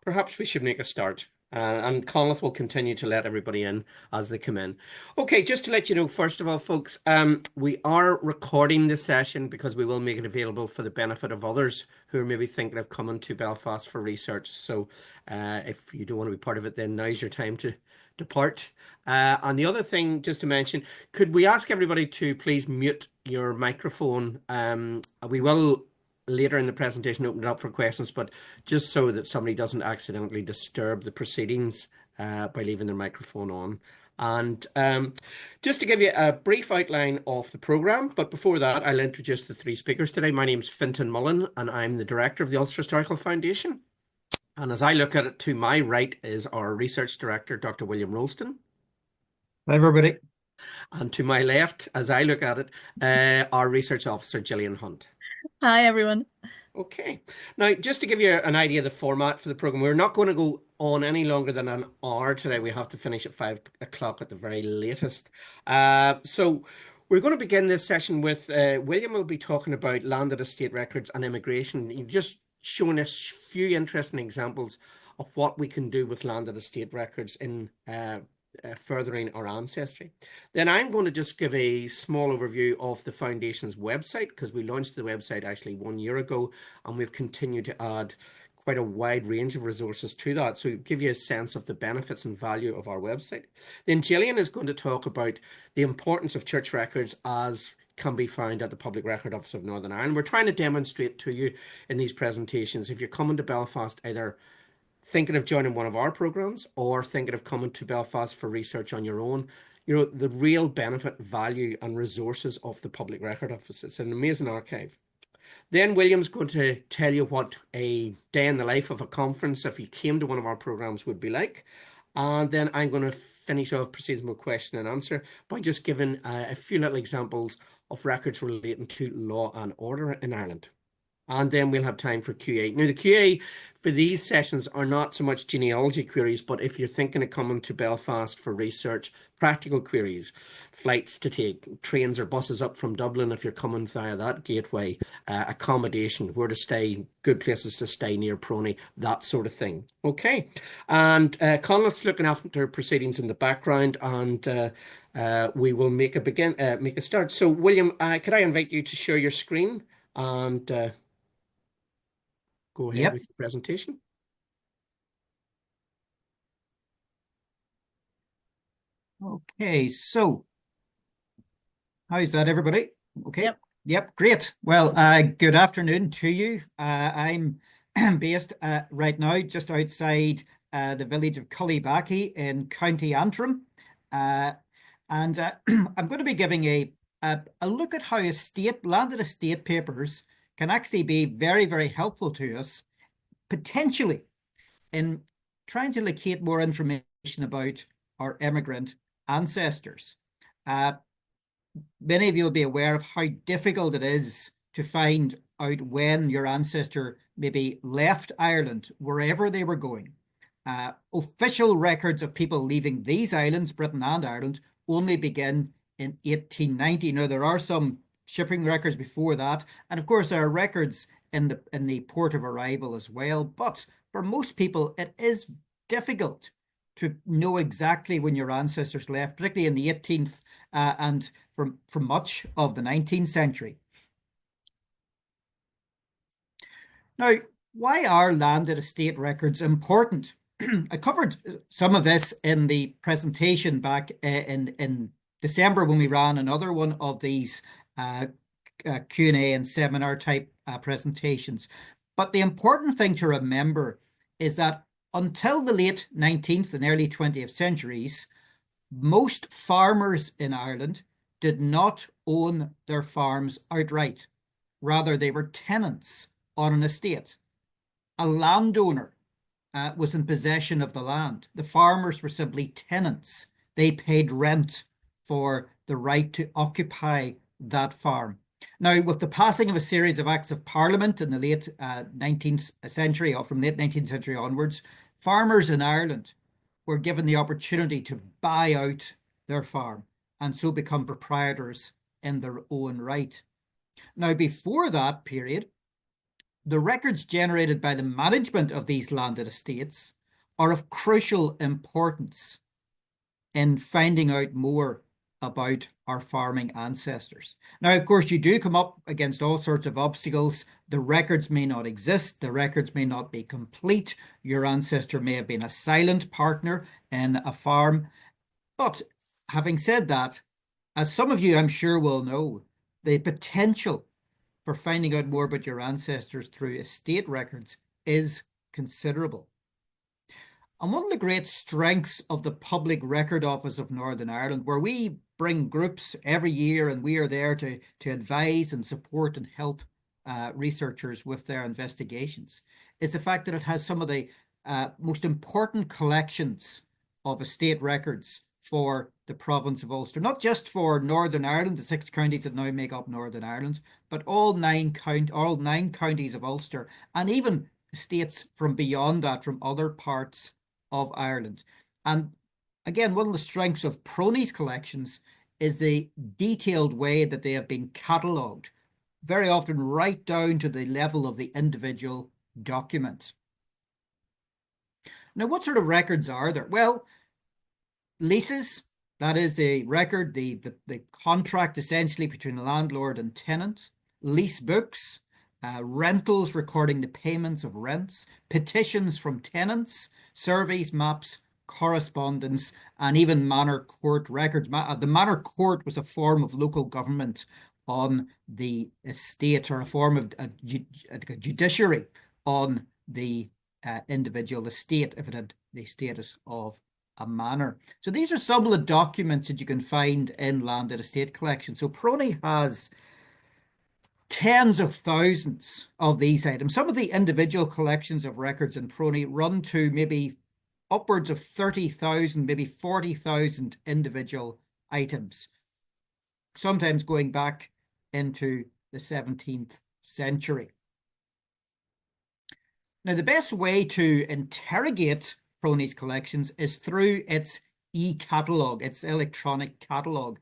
Perhaps we should make a start. And Conleth will continue to let everybody in as they come in. Okay, just to let you know, first of all, folks, we are recording this session because we will make it available for the benefit of others who are maybe thinking of coming to Belfast for research. So if you don't want to be part of it, then now's your time to depart. And the other thing, just to mention, could we ask everybody to please mute your microphone? We will later in the presentation open it up for questions, but just so that somebody doesn't accidentally disturb the proceedings by leaving their microphone on. And just to give you a brief outline of the programme, but before that, I'll introduce the three speakers today. My name's Fintan Mullen, and I'm the director of the Ulster Historical Foundation. And as I look at it, to my right is our research director, Dr. William Rolston. Hi, everybody. And to my left, as I look at it, our research officer, Gillian Hunt. Hi, everyone. Okay. Now, just to give you an idea of the format for the program, we're not going to go on any longer than an hour today. We have to finish at 5 o'clock at the very latest. So we're going to begin this session with William will be talking about landed estate records and immigration. You've just shown us a few interesting examples of what we can do with landed estate records in furthering our ancestry. Then I'm going to just give a small overview of the Foundation's website, because we launched the website actually 1 year ago, and we've continued to add quite a wide range of resources to that. So give you a sense of the benefits and value of our website. Then Gillian is going to talk about the importance of church records as can be found at the Public Record Office of Northern Ireland. We're trying to demonstrate to you in these presentations, if you're coming to Belfast, either thinking of joining one of our programs or thinking of coming to Belfast for research on your own, the real benefit, value and resources of the Public Record Office. It's an amazing archive. Then William's going to tell you what a day in the life of a conference, if you came to one of our programs, would be like. And then I'm going to finish off proceedings with question and answer by just giving a few little examples of records relating to law and order in Ireland. And then we'll have time for QA. Now, the QA for these sessions are not so much genealogy queries, but if you're thinking of coming to Belfast for research, practical queries, flights to take, trains or buses up from Dublin if you're coming via that gateway, accommodation, where to stay, good places to stay near Prony, that sort of thing. Okay. And Conleth's looking after proceedings in the background, and we will make a start. So, William, could I invite you to share your screen and go ahead with your presentation. Okay, so how's that, everybody? Okay. Yep, great. Well, good afternoon to you. I'm based right now just outside the village of Cullybackey in County Antrim. And I'm going to be giving a look at how landed estate papers can actually be very, very helpful to us, potentially, in trying to locate more information about our immigrant ancestors. Many of you will be aware of how difficult it is to find out when your ancestor maybe left Ireland, wherever they were going. Official records of people leaving these islands, Britain and Ireland, only begin in 1890. Now, there are some shipping records before that, and of course there are records in the port of arrival as well. But for most people, it is difficult to know exactly when your ancestors left, particularly in the 18th and for much of the 19th century. Now, why are landed estate records important? I covered some of this in the presentation back in December when we ran another one of these Q&A and seminar type presentations. But the important thing to remember is that until the late 19th and early 20th centuries, most farmers in Ireland did not own their farms outright. Rather, they were tenants on an estate. A landowner was in possession of the land. The farmers were simply tenants. They paid rent for the right to occupy that farm. Now, with the passing of a series of acts of parliament in the late 19th century, or from late 19th century onwards, farmers in Ireland were given the opportunity to buy out their farm and so become proprietors in their own right. Now, before that period, the records generated by the management of these landed estates are of crucial importance in finding out more about our farming ancestors. Now, of course, you do come up against all sorts of obstacles. The records may not exist. The records may not be complete. Your ancestor may have been a silent partner in a farm. But having said that, as some of you I'm sure will know, the potential for finding out more about your ancestors through estate records is considerable. And one of the great strengths of the Public Record Office of Northern Ireland, where we bring groups every year and we are there to advise and support and help researchers with their investigations, is the fact that it has some of the most important collections of estate records for the province of Ulster, not just for Northern Ireland, the 6 counties that now make up Northern Ireland, but all nine counties of Ulster, and even estates from beyond that, from other parts of Ireland. And again, one of the strengths of Prony's collections is the detailed way that they have been catalogued, very often right down to the level of the individual document. Now, what sort of records are there? Well, leases, that is a record, the contract essentially between the landlord and tenant. Lease books, rentals recording the payments of rents, petitions from tenants, surveys, maps, correspondence, and even manor court records. The manor court was a form of local government on the estate, or a form of a judiciary on the individual estate if it had the status of a manor. So these are some of the documents that you can find in landed estate collections. So Prony has tens of thousands of these items. Some of the individual collections of records in Prony run to maybe upwards of 30,000, maybe 40,000 individual items, sometimes going back into the 17th century. Now, the best way to interrogate Prony's collections is through its e-catalogue, its electronic catalogue.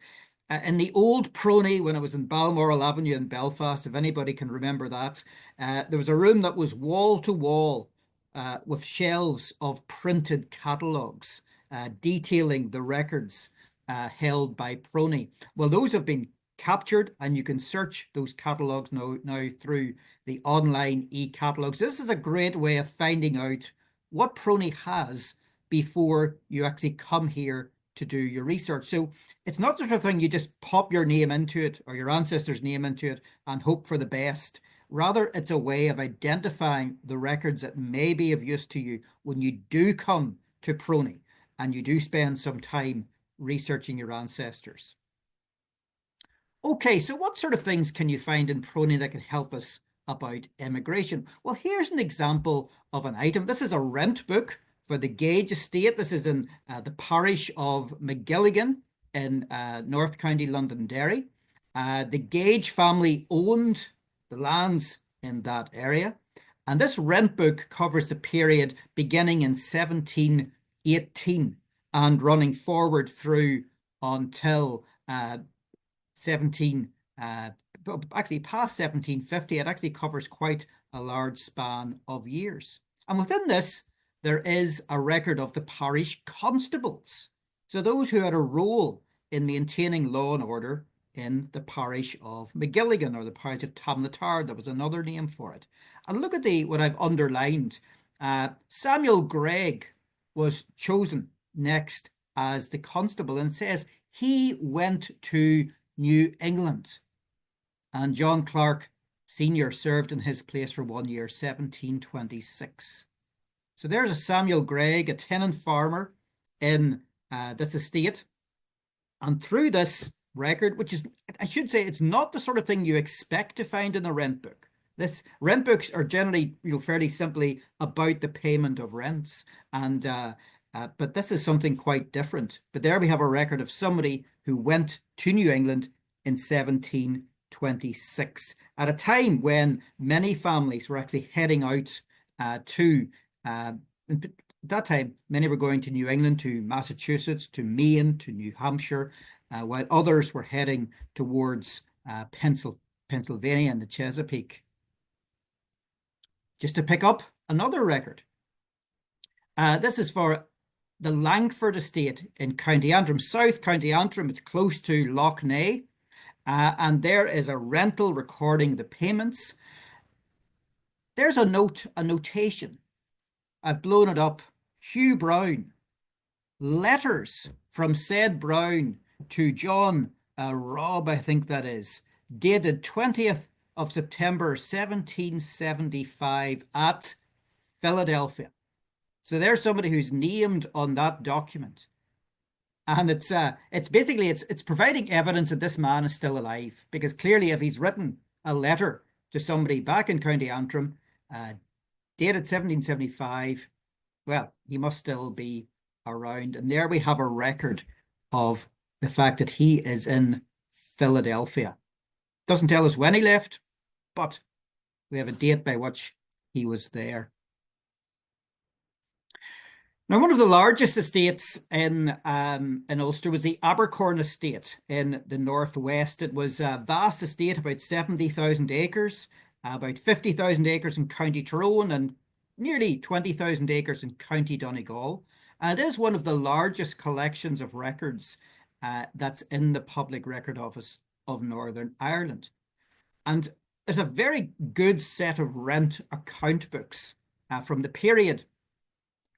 In the old Prony, when it was in Balmoral Avenue in Belfast, if anybody can remember that, there was a room that was wall to wall with shelves of printed catalogues detailing the records held by Prony. Well, those have been captured, and you can search those catalogues now through the online e-catalogues. This is a great way of finding out what Prony has before you actually come here to do your research. So it's not the sort of thing you just pop your name into it or your ancestor's name into it and hope for the best. Rather, it's a way of identifying the records that may be of use to you when you do come to Prony and you do spend some time researching your ancestors. Okay, so what sort of things can you find in Prony that can help us about immigration? Well, here's an example of an item. This is a rent book for the Gage estate. This is in the parish of McGilligan in North County, Londonderry. The Gage family owned the lands in that area. And this rent book covers the period beginning in 1718 and running forward through until actually past 1750. It actually covers quite a large span of years. And within this, there is a record of the parish constables. So those who had a role in maintaining law and order in the parish of McGilligan, or the parish of Tamnatar. There was another name for it. And look at what I've underlined. Samuel Gregg was chosen next as the constable, and it says he went to New England. And John Clark Sr. served in his place for 1 year, 1726. So there's a Samuel Gregg, a tenant farmer in this estate. And through this record, which is, I should say, it's not the sort of thing you expect to find in a rent book. This rent books are generally, fairly simply about the payment of rents. And but this is something quite different. But there we have a record of somebody who went to New England in 1726, at a time when many families were actually heading out to, at that time, many were going to New England, to Massachusetts, to Maine, to New Hampshire, while others were heading towards Pennsylvania and the Chesapeake. just to pick up another record. This is for the Langford estate in County Antrim, South County Antrim. It's close to Lough Neagh. And there is a rental recording the payments. There's a notation. I've blown it up. Hugh Brown. Letters from said Brown to John Robb, I think that is, dated 20th of September 1775 at Philadelphia. So there's somebody who's named on that document. And it's basically it's providing evidence that this man is still alive, because clearly if he's written a letter to somebody back in County Antrim, dated 1775, well, he must still be around. And there we have a record of the fact that he is in Philadelphia. Doesn't tell us when he left, but we have a date by which he was there. Now, one of the largest estates in Ulster was the Abercorn estate in the northwest. It was a vast estate, about 70,000 acres, about 50,000 acres in County Tyrone, and nearly 20,000 acres in County Donegal. And it is one of the largest collections of records that's in the Public Record Office of Northern Ireland. And there's a very good set of rent account books from the period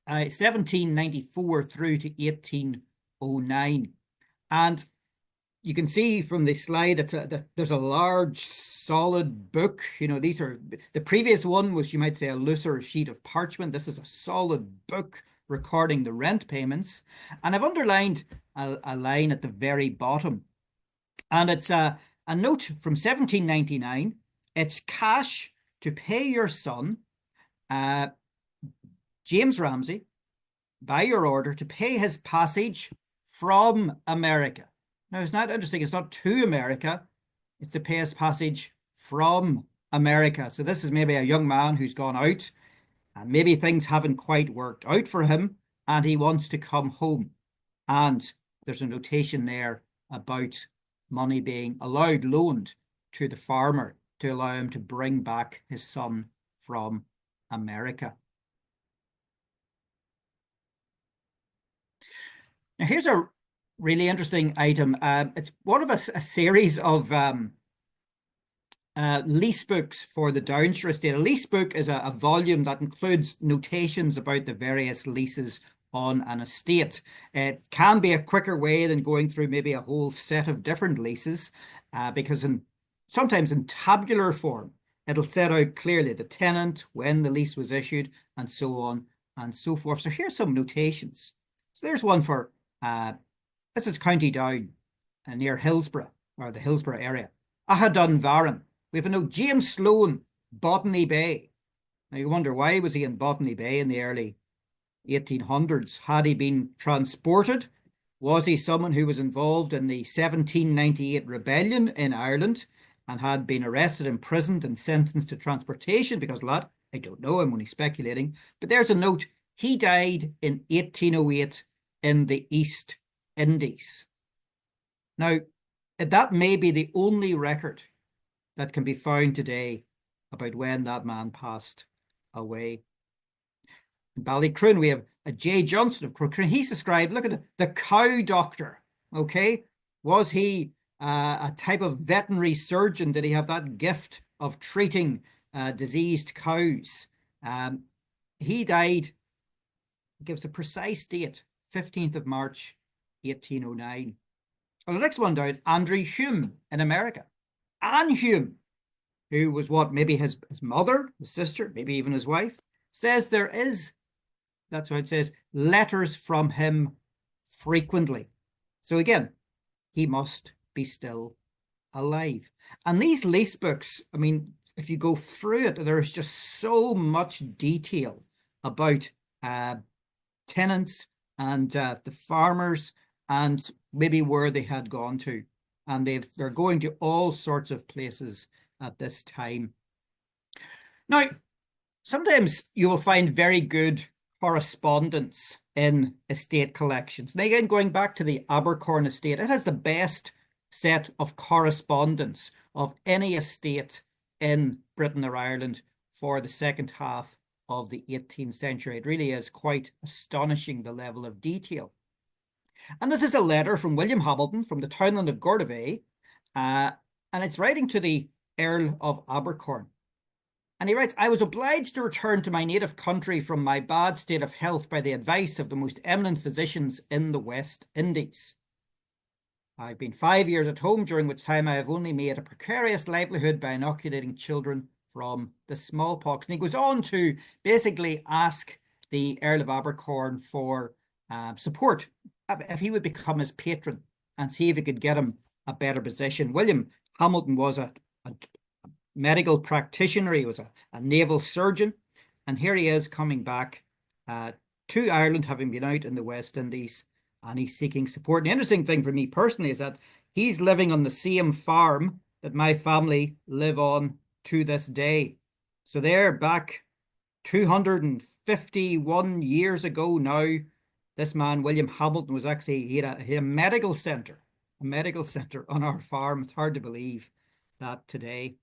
1794 through to 1809. And you can see from the slide, there's a large, solid book. You know, these are, the previous one was, you might say, a looser sheet of parchment. This is a solid book recording the rent payments. And I've underlined a line at the very bottom. And it's a note from 1799. It's cash to pay your son, James Ramsey, by your order, to pay his passage from America. Now, isn't that interesting? It's not to America, it's to pay his passage from America. So this is maybe a young man who's gone out, and maybe things haven't quite worked out for him, and he wants to come home. And there's a notation there about money being loaned to the farmer to allow him to bring back his son from America. Now, here's a really interesting item. It's one of a series of lease books for the Downshire estate. A lease book is a volume that includes notations about the various leases on an estate. It can be a quicker way than going through maybe a whole set of different leases, because sometimes in tabular form, it'll set out clearly the tenant, when the lease was issued, and so on and so forth. So here's some notations. So there's one for this is County Down, near Hillsborough, or the Hillsborough area. Ahadun Varan. We have a note, James Sloan, Botany Bay. Now you wonder, why was he in Botany Bay in the early 1800s? Had he been transported? Was he someone who was involved in the 1798 rebellion in Ireland and had been arrested, imprisoned, and sentenced to transportation because of that? I don't know, I'm only speculating. But there's a note, he died in 1808 in the East Indies. Now, that may be the only record that can be found today about when that man passed away. In Ballycroon, we have a J. Johnson of Crookroon. He's described, look at the cow doctor, okay? Was he a type of veterinary surgeon? Did he have that gift of treating diseased cows? He died, gives a precise date, 15th of March, 1809. Well, the next one down, Andrew Hume in America. Anne Hume, who was what, maybe his mother, his sister, maybe even his wife, says there is, that's what it says, letters from him frequently. So again, he must be still alive. And these lease books, I mean, if you go through it, there's just so much detail about tenants and the farmers, and maybe where they had gone to. And they're going to all sorts of places at this time. Now, sometimes you will find very good correspondence in estate collections. Now, again, going back to the Abercorn estate, it has the best set of correspondence of any estate in Britain or Ireland for the second half of the 18th century. It really is quite astonishing, the level of detail. And this is a letter from William Hamilton from the townland of Gordavay, uh, and it's writing to the Earl of Abercorn. And he writes, I was obliged to return to my native country from my bad state of health by the advice of the most eminent physicians in the West Indies. I've been 5 years at home, during which time I have only made a precarious livelihood by inoculating children from the smallpox. And he goes on to basically ask the Earl of Abercorn for support, if he would become his patron and see if he could get him a better position. William Hamilton was a medical practitioner. He was a naval surgeon. And here he is coming back to Ireland, having been out in the West Indies, and he's seeking support. And the interesting thing for me personally is that he's living on the same farm that my family live on to this day. So they're back 251 years ago now. This man, William Hamilton, was actually, he had a medical centre, on our farm. It's hard to believe that today.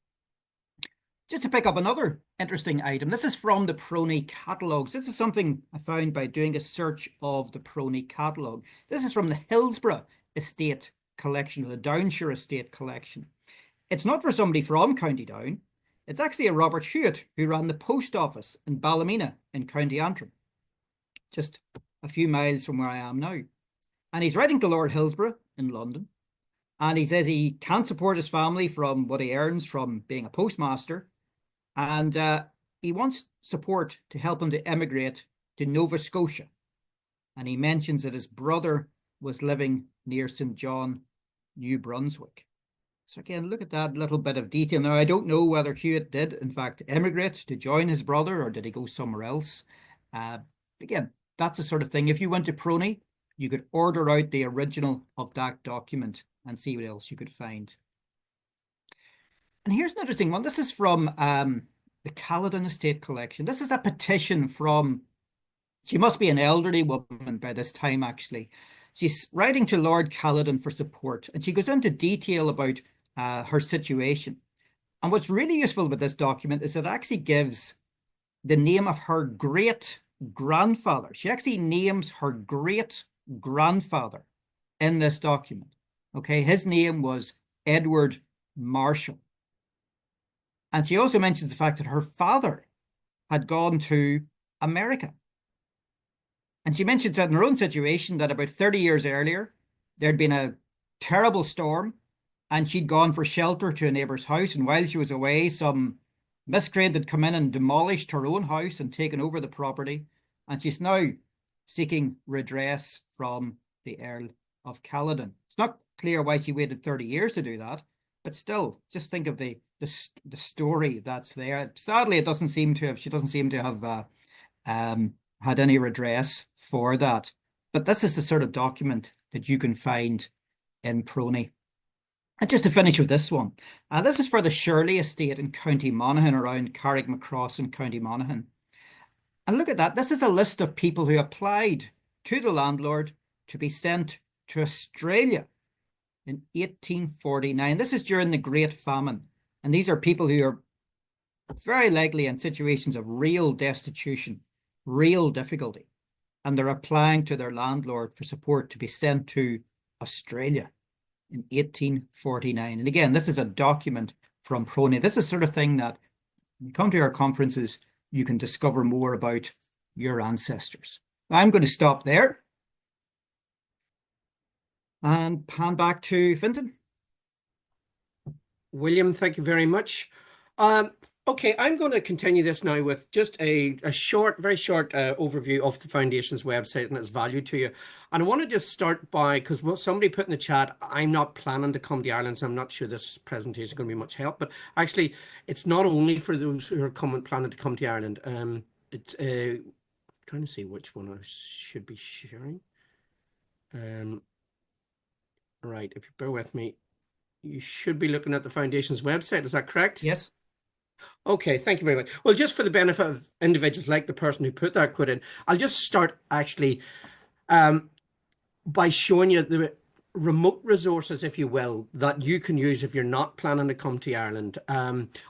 Just to pick up another interesting item, this is from the Proney catalogues. This is something I found by doing a search of the Proney catalogue. This is from the Hillsborough Estate collection, or the Downshire Estate collection. It's not for somebody from County Down. It's actually a Robert Hewitt who ran the post office in Ballymena in County Antrim, just a few miles from where I am now. And he's writing to Lord Hillsborough in London. And he says he can't support his family from what he earns from being a postmaster. And he wants support to help him to emigrate to Nova Scotia. And he mentions that his brother was living near St. John, New Brunswick. So again, look at that little bit of detail. Now, I don't know whether Hewitt did, in fact, emigrate to join his brother, or did he go somewhere else. Again, that's the sort of thing. If you went to Proney, you could order out the original of that document and see what else you could find. And here's an interesting one. This is from the Caledon Estate collection. This is a petition from, she must be an elderly woman by this time, actually. She's writing to Lord Caledon for support, and she goes into detail about her situation. And what's really useful with this document is it actually gives the name of her great-grandfather. She actually names her great-grandfather in this document. Okay, his name was Edward Marshall. And she also mentions the fact that her father had gone to America. And she mentions that in her own situation, that about 30 years earlier, there'd been a terrible storm, and she'd gone for shelter to a neighbour's house. And while she was away, some miscreant had come in and demolished her own house and taken over the property. And she's now seeking redress from the Earl of Caledon. It's not clear why she waited 30 years to do that, but still, just think of the story that's there. Sadly, it doesn't seem to have, she doesn't seem to have had any redress for that. But this is the sort of document that you can find in Proney. And just to finish with this one, this is for the Shirley Estate in County Monaghan, around Carrickmacross in County Monaghan. And look at that. This is a list of people who applied to the landlord to be sent to Australia in 1849. This is during the Great Famine. And these are people who are very likely in situations of real destitution, real difficulty. And they're applying to their landlord for support to be sent to Australia in 1849. And again, this is a document from Proney. This is the sort of thing that when you come to our conferences, you can discover more about your ancestors. I'm going to stop there and hand back to Fintan. William, thank you very much. Okay, I'm going to continue this now with just a short, very short overview of the Foundation's website and its value to you. And I want to just start by, because somebody put in the chat, I'm not planning to come to Ireland, so I'm not sure this presentation is going to be much help. But actually, it's not only for those who are planning to come to Ireland. It's trying to see which one I should be sharing. Right, if you bear with me, you should be looking at the Foundation's website. Is that correct? Yes. Okay, thank you very much. Well, just for the benefit of individuals like the person who put that quote in, I'll just start actually by showing you remote resources, if you will, that you can use if you're not planning to come to Ireland.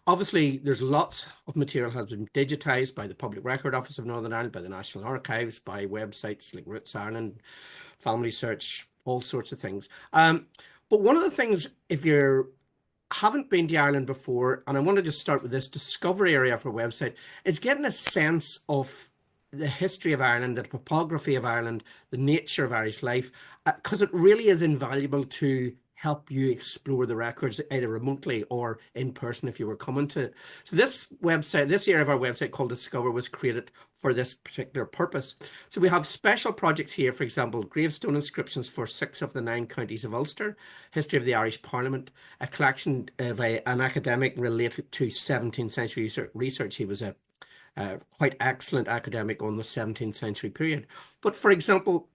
Obviously, there's lots of material has been digitized by the Public Record Office of Northern Ireland, by the National Archives, by websites like Roots Ireland, Family Search, all sorts of things. But one of the things, if you're haven't been to Ireland before, and I want to just start with this discovery area of our website, is getting a sense of the history of Ireland, the topography of Ireland, the nature of Irish life, because it really is invaluable to help you explore the records either remotely or in person if you were coming to. So this website, this area of our website called Discover was created for this particular purpose. So we have special projects here, for example, gravestone inscriptions for 6 of the 9 counties of Ulster, history of the Irish Parliament, a collection of an academic related to 17th century research. He was a quite excellent academic on the 17th century period. But for example,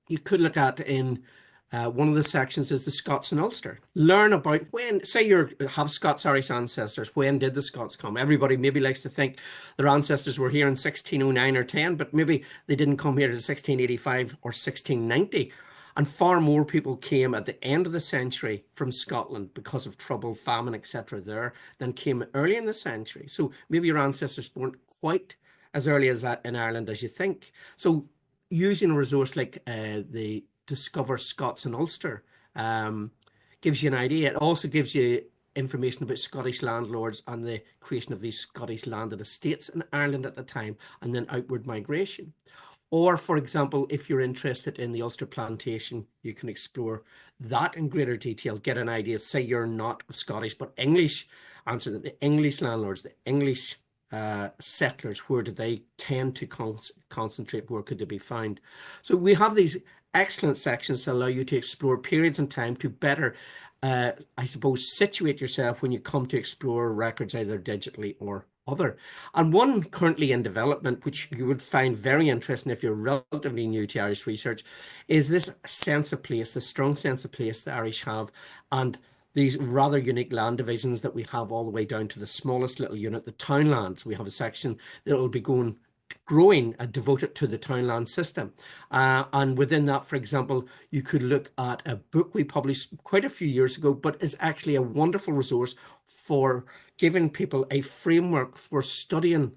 you could look at in one of the sections is the Scots in Ulster. Learn about when, say you have Scots-Irish ancestors, when did the Scots come? Everybody maybe likes to think their ancestors were here in 1609 or 10, but maybe they didn't come here in 1685 or 1690. And far more people came at the end of the century from Scotland because of trouble, famine, etc. there than came early in the century. So maybe your ancestors weren't quite as early as that in Ireland as you think. So using a resource like the Discover Scots in Ulster um, gives you an idea. It also gives you information about Scottish landlords and the creation of these Scottish landed estates in Ireland at the time, and then outward migration. Or, for example, if you're interested in the Ulster plantation, you can explore that in greater detail, get an idea. Say you're not Scottish, but English, answer that the English landlords, the English settlers, where did they tend to concentrate? Where could they be found? So we have these excellent sections to allow you to explore periods in time to better, I suppose, situate yourself when you come to explore records either digitally or other. And one currently in development, which you would find very interesting if you're relatively new to Irish research, is this sense of place, the strong sense of place the Irish have, and these rather unique land divisions that we have all the way down to the smallest little unit, the townlands. We have a section that will be growing and devoted to the townland system. And within that, for example, you could look at a book we published quite a few years ago, but is actually a wonderful resource for giving people a framework for studying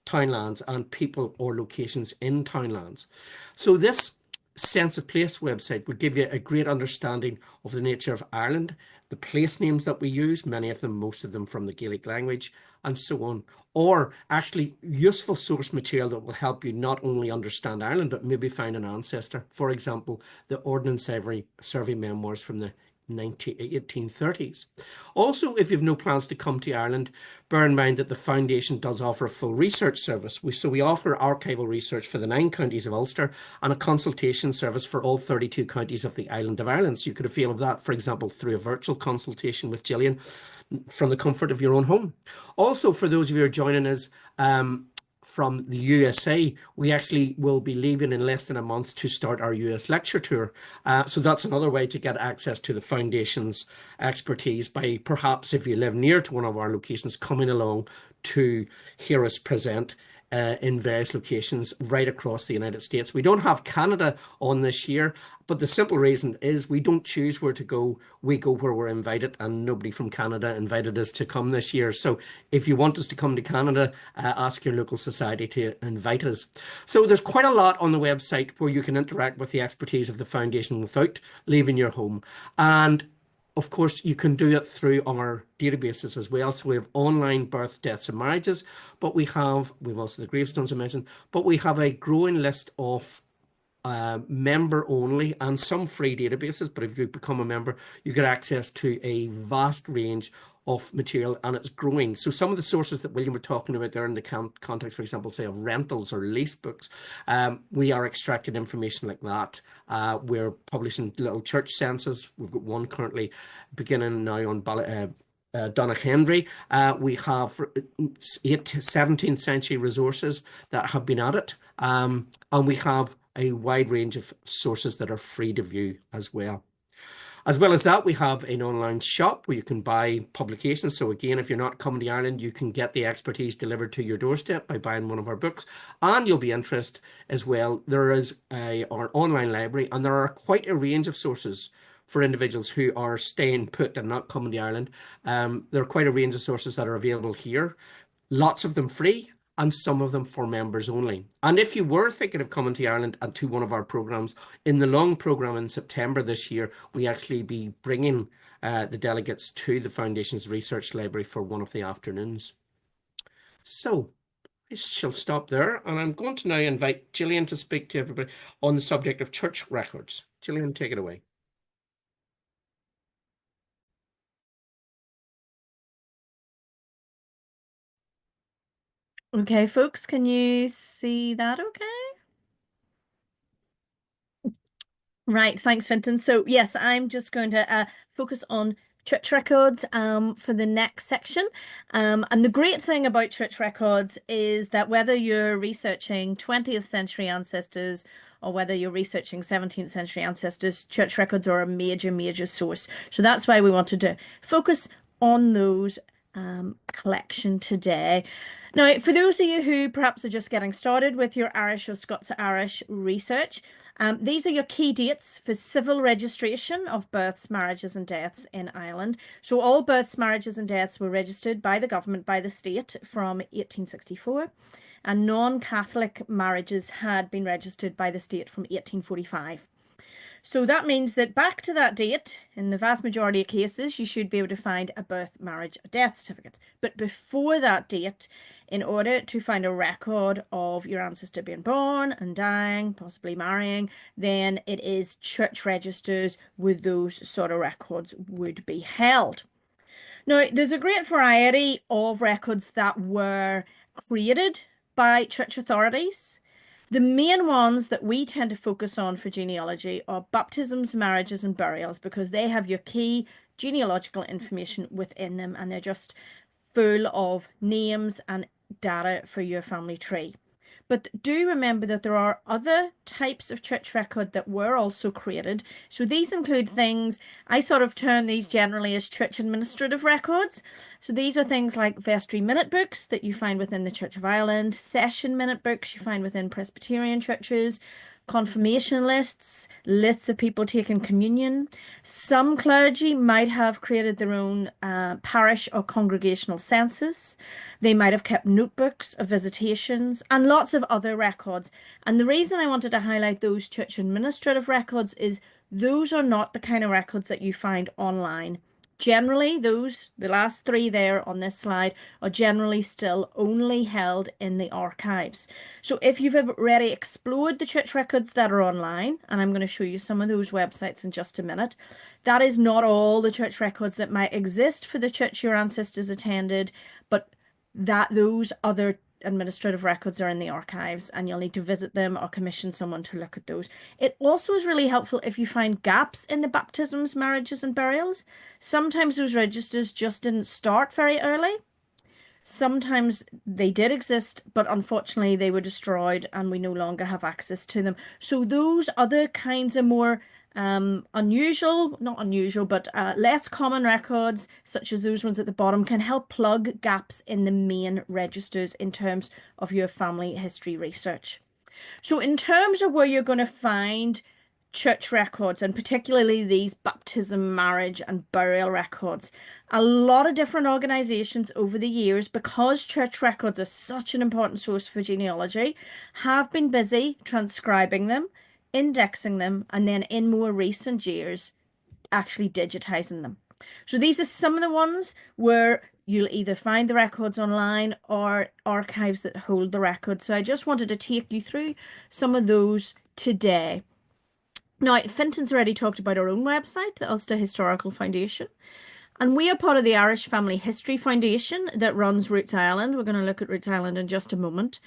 townlands and people or locations in townlands. So this sense of place website would give you a great understanding of the nature of Ireland, the place names that we use, many of them, most of them from the Gaelic language, and so on. Or actually useful source material that will help you not only understand Ireland, but maybe find an ancestor. For example, the Ordnance Survey memoirs from the 1830s. Also, if you've no plans to come to Ireland, bear in mind that the Foundation does offer a full research service. So we offer archival research for the 9 counties of Ulster and a consultation service for all 32 counties of the island of Ireland. So you could avail of that, for example, through a virtual consultation with Gillian from the comfort of your own home. Also, for those of you who are joining us from the USA, we actually will be leaving in less than a month to start our US lecture tour. So that's another way to get access to the Foundation's expertise by perhaps, if you live near to one of our locations, coming along to hear us present in various locations right across the United States. We don't have Canada on this year, but the simple reason is we don't choose where to go. We go where we're invited, and nobody from Canada invited us to come this year. So if you want us to come to Canada, ask your local society to invite us. So there's quite a lot on the website where you can interact with the expertise of the Foundation without leaving your home. And of course, you can do it through our databases as well. So we have online birth, deaths, and marriages, but we've also the gravestones I mentioned, but we have a growing list of member only and some free databases. But if you become a member, you get access to a vast range of material, and it's growing. So some of the sources that William were talking about there in the context, for example, say of rentals or lease books, we are extracting information like that. We're publishing little church census. We've got one currently beginning now on Donna Henry. We have 17th century resources that have been added, and we have a wide range of sources that are free to view as well. As well as that, we have an online shop where you can buy publications. So again, if you're not coming to Ireland, you can get the expertise delivered to your doorstep by buying one of our books. And you'll be interested as well. There is our online library, and there are quite a range of sources for individuals who are staying put and not coming to Ireland. There are quite a range of sources that are available here, lots of them free and some of them for members only. And if you were thinking of coming to Ireland and to one of our programs, in the long program in September this year, we actually be bringing the delegates to the Foundation's Research Library for one of the afternoons. So I shall stop there, and I'm going to now invite Gillian to speak to everybody on the subject of church records. Gillian, take it away. Okay, folks, can you see that okay? Right, thanks, Fintan. So yes, I'm just going to focus on church records for the next section. And the great thing about church records is that whether you're researching 20th century ancestors or whether you're researching 17th century ancestors, church records are a major, major source. So that's why we wanted to focus on those collection today. Now, for those of you who perhaps are just getting started with your Irish or Scots-Irish research, these are your key dates for civil registration of births, marriages and deaths in Ireland. So all births, marriages and deaths were registered by the government, by the state from 1864, and non-Catholic marriages had been registered by the state from 1845. So that means that back to that date, in the vast majority of cases, you should be able to find a birth, marriage, or death certificate. But before that date, in order to find a record of your ancestor being born and dying, possibly marrying, then it is church registers where those sort of records would be held. Now, there's a great variety of records that were created by church authorities. The main ones that we tend to focus on for genealogy are baptisms, marriages, and burials because they have your key genealogical information within them and they're just full of names and data for your family tree. But do remember that there are other types of church record that were also created. So these include things, I sort of term these generally as church administrative records. So these are things like vestry minute books that you find within the Church of Ireland, session minute books you find within Presbyterian churches, confirmation lists, lists of people taking communion. Some clergy might have created their own parish or congregational census. They might have kept notebooks of visitations and lots of other records. And the reason I wanted to highlight those church administrative records is those are not the kind of records that you find online. Generally, those, the last three there on this slide, are generally still only held in the archives. So if you've already explored the church records that are online, and I'm going to show you some of those websites in just a minute, that is not all the church records that might exist for the church your ancestors attended, but that those other administrative records are in the archives and you'll need to visit them or commission someone to look at those. It also is really helpful if you find gaps in the baptisms, marriages and burials. Sometimes those registers just didn't start very early. Sometimes they did exist, but unfortunately they were destroyed and we no longer have access to them. So those other kinds of more unusual, not unusual, but less common records, such as those ones at the bottom, can help plug gaps in the main registers in terms of your family history research. So in terms of where you're going to find church records, and particularly these baptism, marriage, and burial records, a lot of different organizations over the years, because church records are such an important source for genealogy, have been busy transcribing them, indexing them, and then in more recent years, actually digitizing them. So these are some of the ones where you'll either find the records online or archives that hold the records. So I just wanted to take you through some of those today. Now, Fintan's already talked about our own website, the Ulster Historical Foundation. And we are part of the Irish Family History Foundation that runs Roots Ireland. We're going to look at Roots Ireland in just a moment.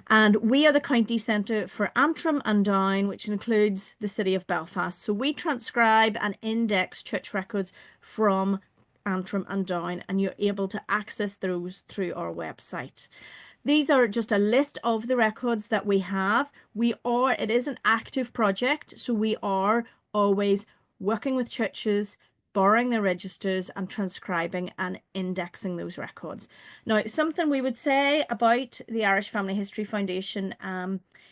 And we are the county centre for Antrim and Down, which includes the city of Belfast. So we transcribe and index church records from Antrim and Down, and you're able to access those through our website. These are just a list of the records that we have. It is an active project, so we are always working with churches, borrowing their registers and transcribing and indexing those records. Now, something we would say about the Irish Family History Foundation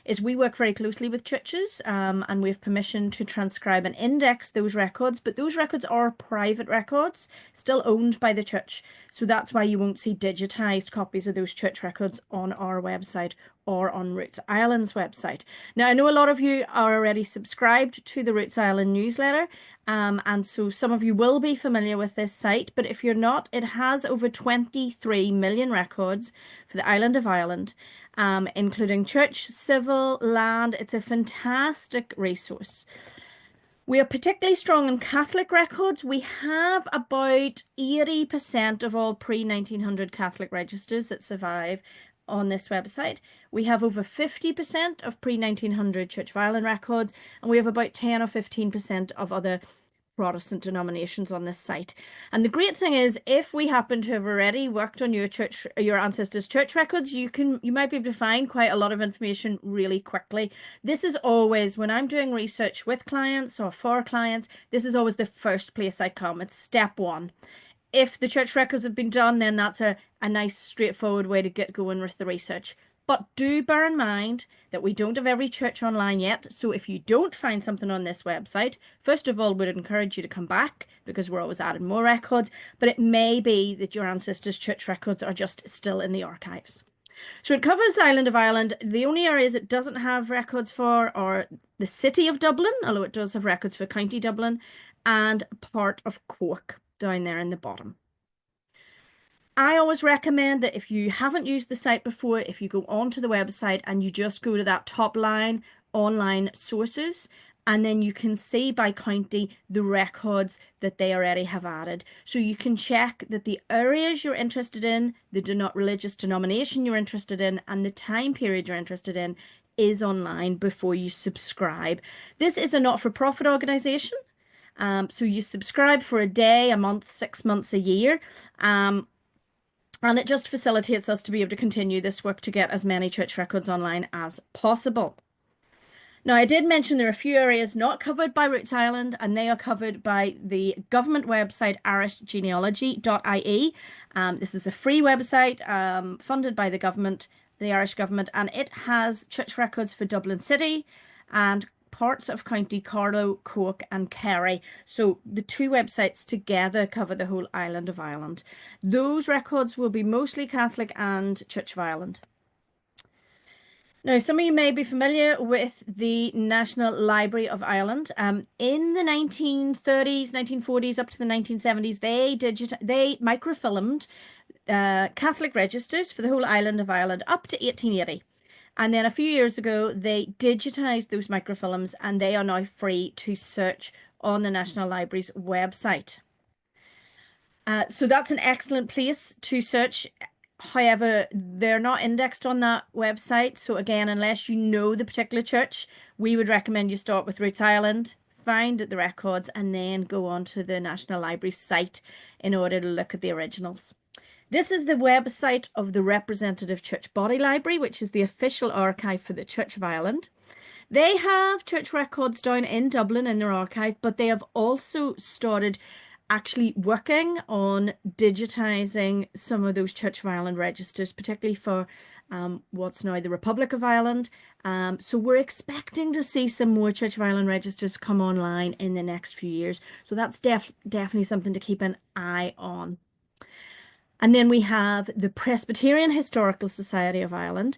is we work very closely with churches, and we have permission to transcribe and index those records, but those records are private records, still owned by the church. So that's why you won't see digitized copies of those church records on our website or on Roots Ireland's website. Now, I know a lot of you are already subscribed to the Roots Ireland newsletter, and so some of you will be familiar with this site, but if you're not, it has over 23 million records for the island of Ireland, including church, civil, land. It's a fantastic resource. We are particularly strong in Catholic records. We have about 80% of all pre-1900 Catholic registers that survive on this website. We have over 50% of pre-1900 Church of Ireland records, and we have about 10 or 15% of other Protestant denominations on this site. And the great thing is, if we happen to have already worked on your ancestors' church records, you might be able to find quite a lot of information really quickly. This is always, when I'm doing research with clients or for clients, this is always the first place I come. It's step one. If the church records have been done, then that's a nice straightforward way to get going with the research. But do bear in mind that we don't have every church online yet. So if you don't find something on this website, first of all, we'd encourage you to come back, because we're always adding more records. But it may be that your ancestors' church records are just still in the archives. So it covers the island of Ireland. The only areas it doesn't have records for are the city of Dublin, although it does have records for County Dublin, and part of Cork down there in the bottom. I always recommend that if you haven't used the site before, if you go onto the website and you just go to that top line, online sources, and then you can see by county the records that they already have added. So you can check that the areas you're interested in, the religious denomination you're interested in, and the time period you're interested in is online before you subscribe. This is a not-for-profit organization. So you subscribe for a day, a month, 6 months, a year. And it just facilitates us to be able to continue this work to get as many church records online as possible. Now, I did mention there are a few areas not covered by Roots Ireland, and they are covered by the government website irishgenealogy.ie. This is a free website funded by the government, the Irish government, and it has church records for Dublin City and parts of County Carlow, Cork and Kerry. So the two websites together cover the whole island of Ireland. Those records will be mostly Catholic and Church of Ireland. Now, some of you may be familiar with the National Library of Ireland. In the 1930s, 1940s, up to the 1970s, they microfilmed Catholic registers for the whole island of Ireland up to 1880. And then a few years ago, they digitized those microfilms, and they are now free to search on the National Library's website. So that's an excellent place to search. However, they're not indexed on that website. So again, unless you know the particular church, we would recommend you start with Roots Ireland, find the records, and then go on to the National Library site in order to look at the originals. This is the website of the Representative Church Body Library, which is the official archive for the Church of Ireland. They have church records down in Dublin in their archive, but they have also started actually working on digitizing some of those Church of Ireland registers, particularly for what's now the Republic of Ireland. So we're expecting to see some more Church of Ireland registers come online in the next few years. So that's definitely something to keep an eye on. And then we have the Presbyterian Historical Society of Ireland.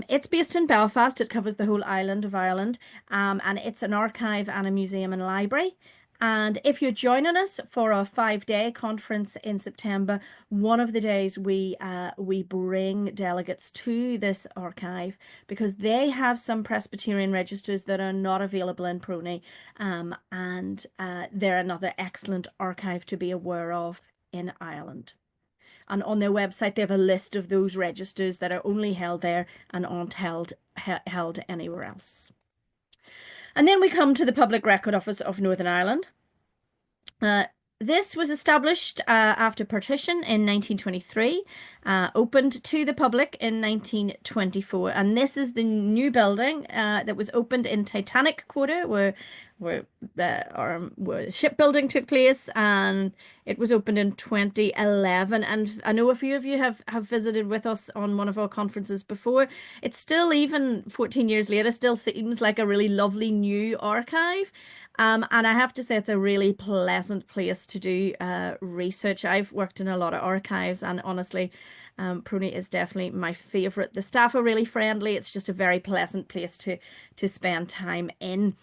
It's based in Belfast. It covers the whole island of Ireland. And it's an archive and a museum and library. And if you're joining us for a 5-day conference in September, one of the days we bring delegates to this archive, because they have some Presbyterian registers that are not available in Prony. And they're another excellent archive to be aware of in Ireland. And on their website, they have a list of those registers that are only held there and aren't held anywhere else. And then we come to the Public Record Office of Northern Ireland. This was established after partition in 1923, opened to the public in 1924. And this is the new building that was opened in Titanic Quarter, where where shipbuilding took place, and it was opened in 2011. And I know a few of you have visited with us on one of our conferences before. It's still, even 14 years later, still seems like a really lovely new archive. And I have to say, it's a really pleasant place to do research. I've worked in a lot of archives, and honestly, Prony is definitely my favorite. The staff are really friendly. It's just a very pleasant place to spend time in.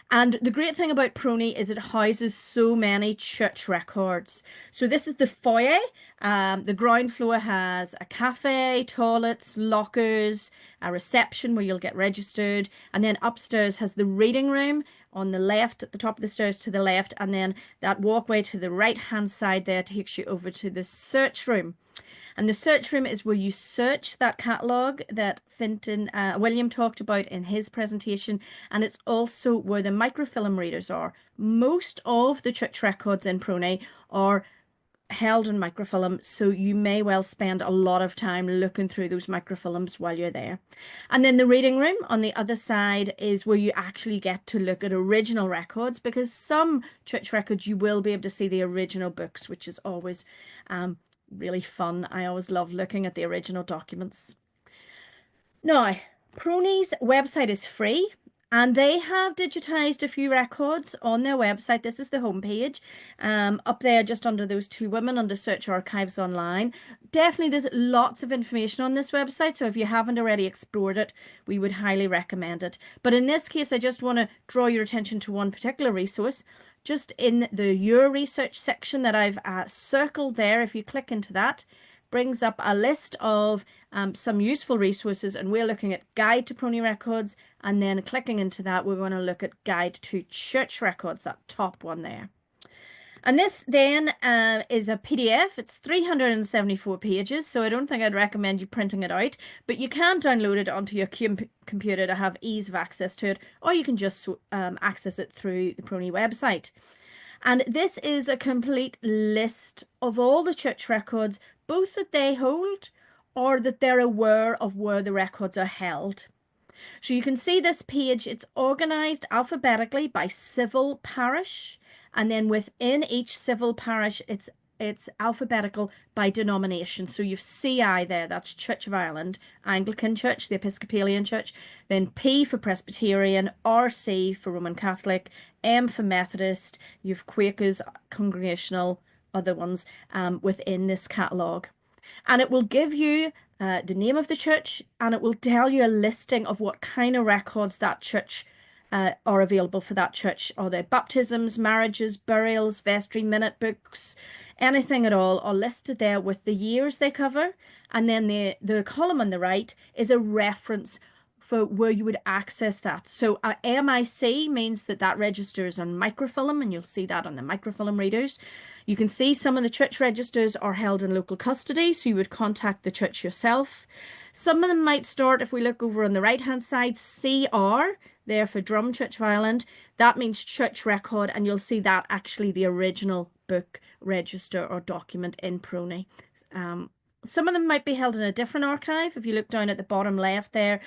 And the great thing about Prony is it houses so many church records. So this is the foyer. The ground floor has a cafe, toilets, lockers, a reception where you'll get registered. And then upstairs has the reading room on the left, at the top of the stairs to the left. And then that walkway to the right-hand side there takes you over to the search room. And the search room is where you search that catalogue that William talked about in his presentation. And it's also where the microfilm readers are. Most of the church records in Prony are held in microfilm, so you may well spend a lot of time looking through those microfilms while you're there. And then the reading room on the other side is where you actually get to look at original records, because some church records you will be able to see the original books, which is always really fun. I always love looking at the original documents. Now, Prony's website is free, and they have digitized a few records on their website. This is the homepage, up there just under those two women under Search Archives Online. Definitely, there's lots of information on this website, so if you haven't already explored it, we would highly recommend it. But in this case, I just want to draw your attention to one particular resource. Just in the Your Research section that I've circled there, if you click into that, brings up a list of some useful resources, and we're looking at Guide to Prony Records, and then clicking into that, we're going to look at Guide to Church Records, that top one there. And this then is a PDF. It's 374 pages, so I don't think I'd recommend you printing it out, but you can download it onto your computer to have ease of access to it, or you can just access it through the Prony website. And this is a complete list of all the church records, both that they hold or that they're aware of where the records are held. So you can see this page, it's organised alphabetically by civil parish, and then within each civil parish, it's alphabetical by denomination. So you've CI there, that's Church of Ireland, Anglican Church, the Episcopalian Church, then P for Presbyterian, RC for Roman Catholic, M for Methodist, you've Quakers, Congregational, other ones within this catalogue. And it will give you the name of the church, and it will tell you a listing of what kind of records that church are available for that church. Are there baptisms, marriages, burials, vestry, minute books, anything at all are listed there with the years they cover. And then the column on the right is a reference for where you would access that. So MIC means that registers on microfilm, and you'll see that on the microfilm readers. You can see some of the church registers are held in local custody, so you would contact the church yourself. Some of them might start, if we look over on the right-hand side, CR, there for Drum Church of Ireland. That means church record, and you'll see that actually the original book, register, or document in Prony. Some of them might be held in a different archive. If you look down at the bottom left there,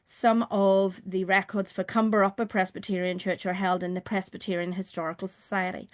some of the records for Cumber Upper Presbyterian Church are held in the Presbyterian Historical Society.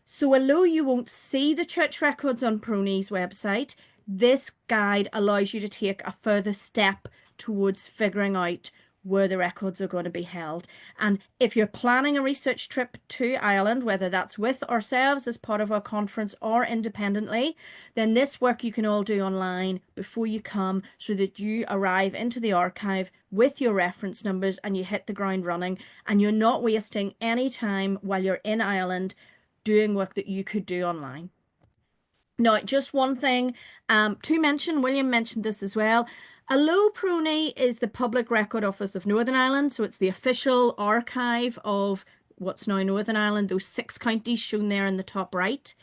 So although you won't see the church records on Prony's website, this guide allows you to take a further step towards figuring out where the records are going to be held. And if you're planning a research trip to Ireland, whether that's with ourselves as part of our conference or independently, then this work you can all do online before you come, so that you arrive into the archive with your reference numbers and you hit the ground running, and you're not wasting any time while you're in Ireland doing work that you could do online. Now, just one thing to mention, William mentioned this as well. Although Prony is the Public Record Office of Northern Ireland, so it's the official archive of what's now Northern Ireland, those 6 counties shown there in the top right,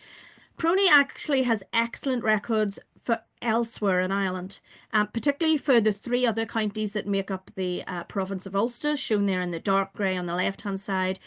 Prony actually has excellent records for elsewhere in Ireland, particularly for the three other counties that make up the province of Ulster, shown there in the dark grey on the left-hand side,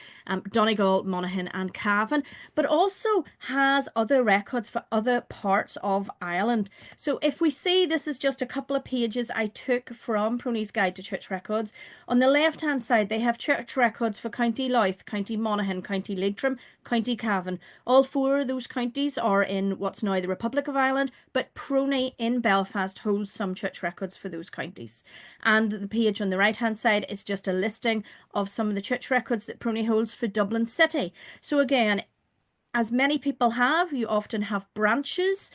Donegal, Monaghan and Cavan, but also has other records for other parts of Ireland. So if we see, this is just a couple of pages I took from Prony's Guide to Church Records. On the left-hand side, they have church records for County Louth, County Monaghan, County Leitrim, County Cavan. All four of those counties are in what's now the Republic of Ireland, but Prony in Belfast holds some church records for those counties. And the page on the right-hand side is just a listing of some of the church records that Prony holds for Dublin City. So again, as many people have, you often have branches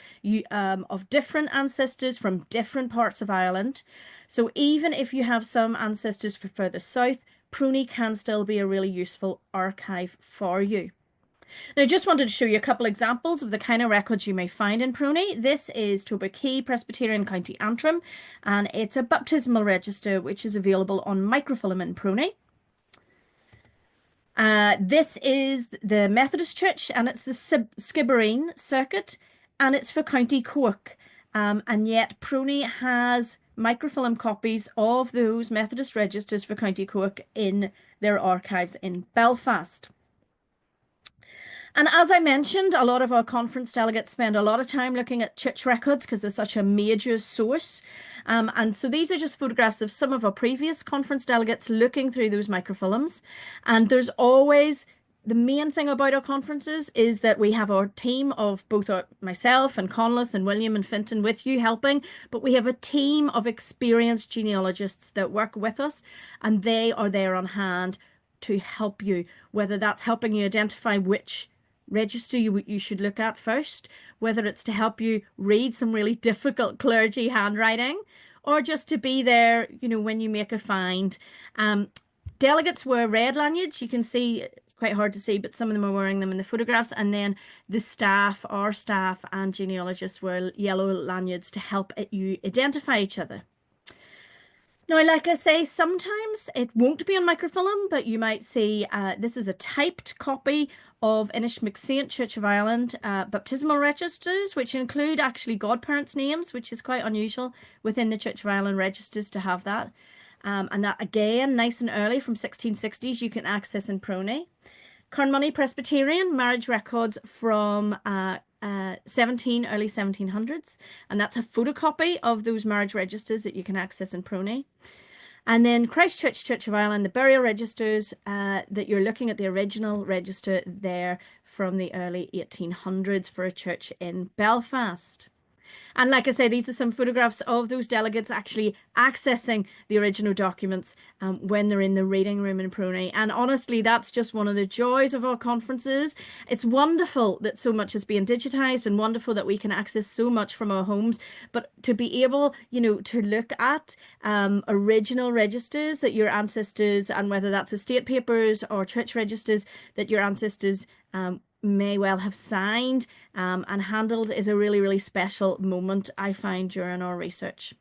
of different ancestors from different parts of Ireland. So even if you have some ancestors for further south, Prony can still be a really useful archive for you. Now, I just wanted to show you a couple examples of the kind of records you may find in Prony. This is Toberkey Presbyterian, County Antrim, and it's a baptismal register which is available on microfilm in Prony. This is the Methodist Church, and it's the Skibbereen circuit, and it's for County Cork. And yet Prony has microfilm copies of those Methodist registers for County Cork in their archives in Belfast. And as I mentioned, a lot of our conference delegates spend a lot of time looking at church records because they're such a major source. And so these are just photographs of some of our previous conference delegates looking through those microfilms. And there's always, the main thing about our conferences is that we have our team of both myself and Conleth and William and Fintan with you helping, but we have a team of experienced genealogists that work with us, and they are there on hand to help you, whether that's helping you identify which register you should look at first, whether it's to help you read some really difficult clergy handwriting, or just to be there, you know, when you make a find. Delegates wear red lanyards. You can see, it's quite hard to see, but some of them are wearing them in the photographs. And then the staff, our staff and genealogists wear yellow lanyards to help you identify each other. Now, like I say, sometimes it won't be on microfilm, but you might see this is a typed copy of Inishmixent Church of Ireland baptismal registers, which include actually godparents' names, which is quite unusual within the Church of Ireland registers to have that. And that, again, nice and early from 1660s, you can access in Prony. Carnmoney Presbyterian marriage records from early 1700s, and that's a photocopy of those marriage registers that you can access in Prony. And then Christchurch Church of Ireland, the burial registers that you're looking at, the original register there from the early 1800s for a church in Belfast. And like I say, these are some photographs of those delegates actually accessing the original documents when they're in the reading room in Prony. And honestly, that's just one of the joys of our conferences. It's wonderful that so much is being digitized and wonderful that we can access so much from our homes. But to be able, you know, to look at original registers that your ancestors, and whether that's estate papers or church registers that your ancestors may well have signed and handled, is a really, really special moment, I find, during our research.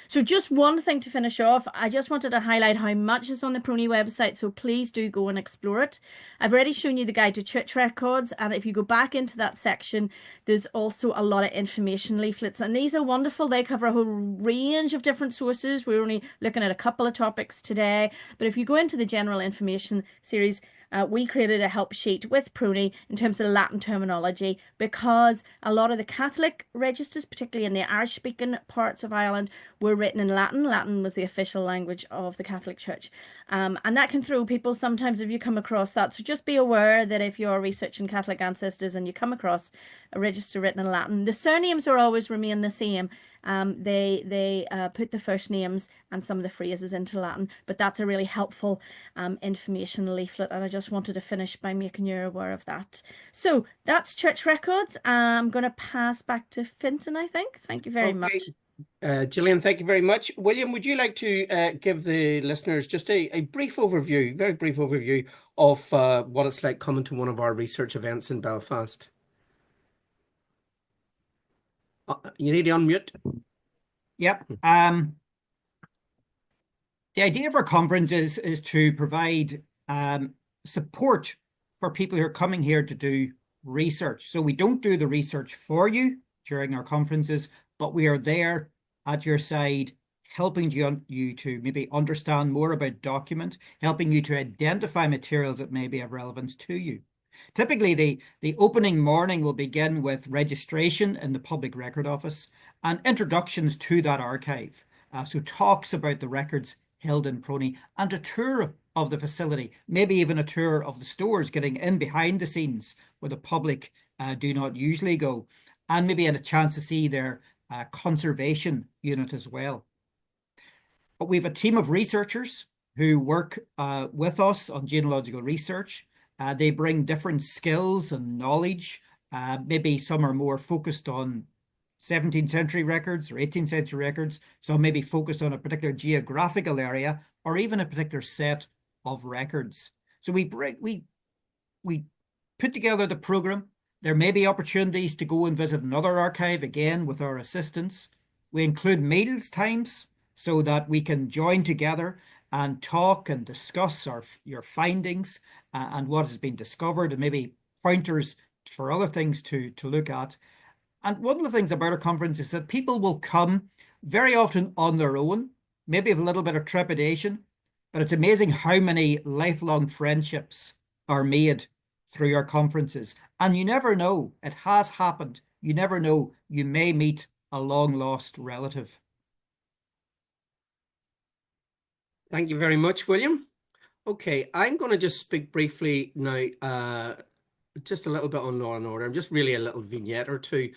So just one thing to finish off, I just wanted to highlight how much is on the Prony website, so please do go and explore it. I've already shown you the guide to church records, and if you go back into that section, there's also a lot of information leaflets, and these are wonderful. They cover a whole range of different sources. We're only looking at a couple of topics today, but if you go into the general information series, we created a help sheet with Prony in terms of Latin terminology, because a lot of the Catholic registers, particularly in the Irish-speaking parts of Ireland, were written in Latin. Latin was the official language of the Catholic Church. And that can throw people sometimes if you come across that. So just be aware that if you're researching Catholic ancestors and you come across a register written in Latin, the surnames will always remain the same. They put the first names and some of the phrases into Latin, but that's a really helpful information leaflet, and I just wanted to finish by making you aware of that. So that's church records. I'm going to pass back to Fintan, I think. Thank you very much. Gillian, thank you very much. William, would you like to give the listeners just a brief overview, very brief overview of what it's like coming to one of our research events in Belfast? You need to unmute. Yep. The idea of our conference is to provide support for people who are coming here to do research. So we don't do the research for you during our conferences. but we are there at your side, helping you to maybe understand more about document, helping you to identify materials that may be of relevance to you. Typically, the opening morning will begin with registration in the Public Record Office and introductions to that archive. So talks about the records held in Prony and a tour of the facility, maybe even a tour of the stores, getting in behind the scenes where the public do not usually go, and maybe a chance to see their conservation unit as well. But we have a team of researchers who work with us on genealogical research. They bring different skills and knowledge. Maybe some are more focused on 17th century records or 18th century records. Some maybe focused on a particular geographical area or even a particular set of records. So we put together the program. There may be opportunities to go and visit another archive again with our assistants. We include meals times so that we can join together and talk and discuss your findings and what has been discovered, and maybe pointers for other things to look at. And one of the things about our conference is that people will come very often on their own, maybe with a little bit of trepidation, but it's amazing how many lifelong friendships are made through our conferences. And you never know, it has happened. You never know, you may meet a long lost relative. Thank you very much, William. Okay, I'm going to just speak briefly now, just a little bit on Law and Order. I'm just really a little vignette or two.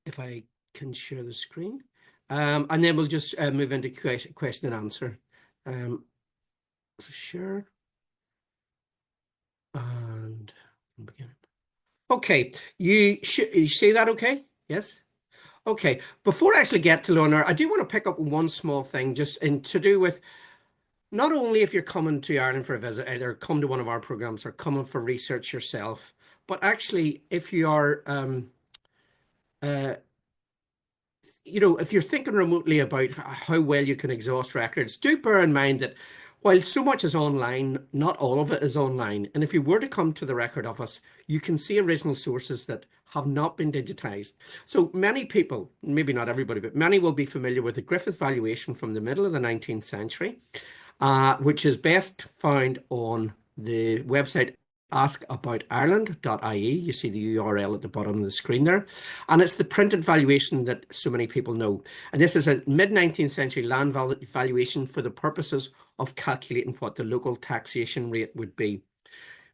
If I can share the screen. And then we'll just move into question and answer. Sure. And begin. Okay, you see that okay? Yes? Okay, before I actually get to Law and Order, I do want to pick up one small thing just to do with not only if you're coming to Ireland for a visit, either come to one of our programs or coming for research yourself, but actually if you are, if you're thinking remotely about how well you can exhaust records, do bear in mind that while so much is online, not all of it is online. And if you were to come to the record office, you can see original sources that have not been digitized. So many people, maybe not everybody, but many will be familiar with the Griffith valuation from the middle of the 19th century, which is best found on the website askaboutireland.ie. You see the URL at the bottom of the screen there. And it's the printed valuation that so many people know. And this is a mid-19th century land valuation for the purposes of calculating what the local taxation rate would be.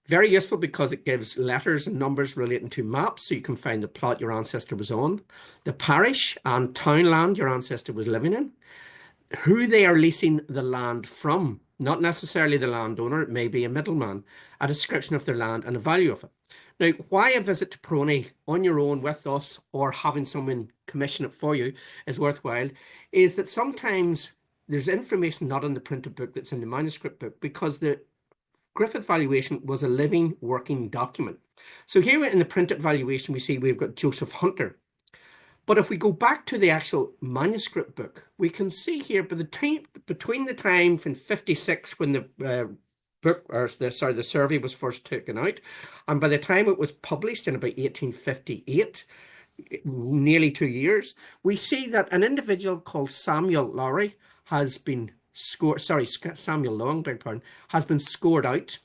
Very useful because it gives letters and numbers relating to maps, so you can find the plot your ancestor was on, the parish and townland your ancestor was living in, who they are leasing the land from, not necessarily the landowner, it may be a middleman, a description of their land and a value of it. Now, why a visit to Prony on your own with us or having someone commission it for you is worthwhile is that sometimes there's information not in the printed book that's in the manuscript book because the Griffith valuation was a living, working document. So here in the printed valuation, we see we've got Joseph Hunter. But if we go back to the actual manuscript book, we can see here between the time from 56 when the the survey was first taken out, and by the time it was published in about 1858, nearly 2 years, we see that an individual called Samuel Lowry has been Samuel Long, beg pardon, has been scored out,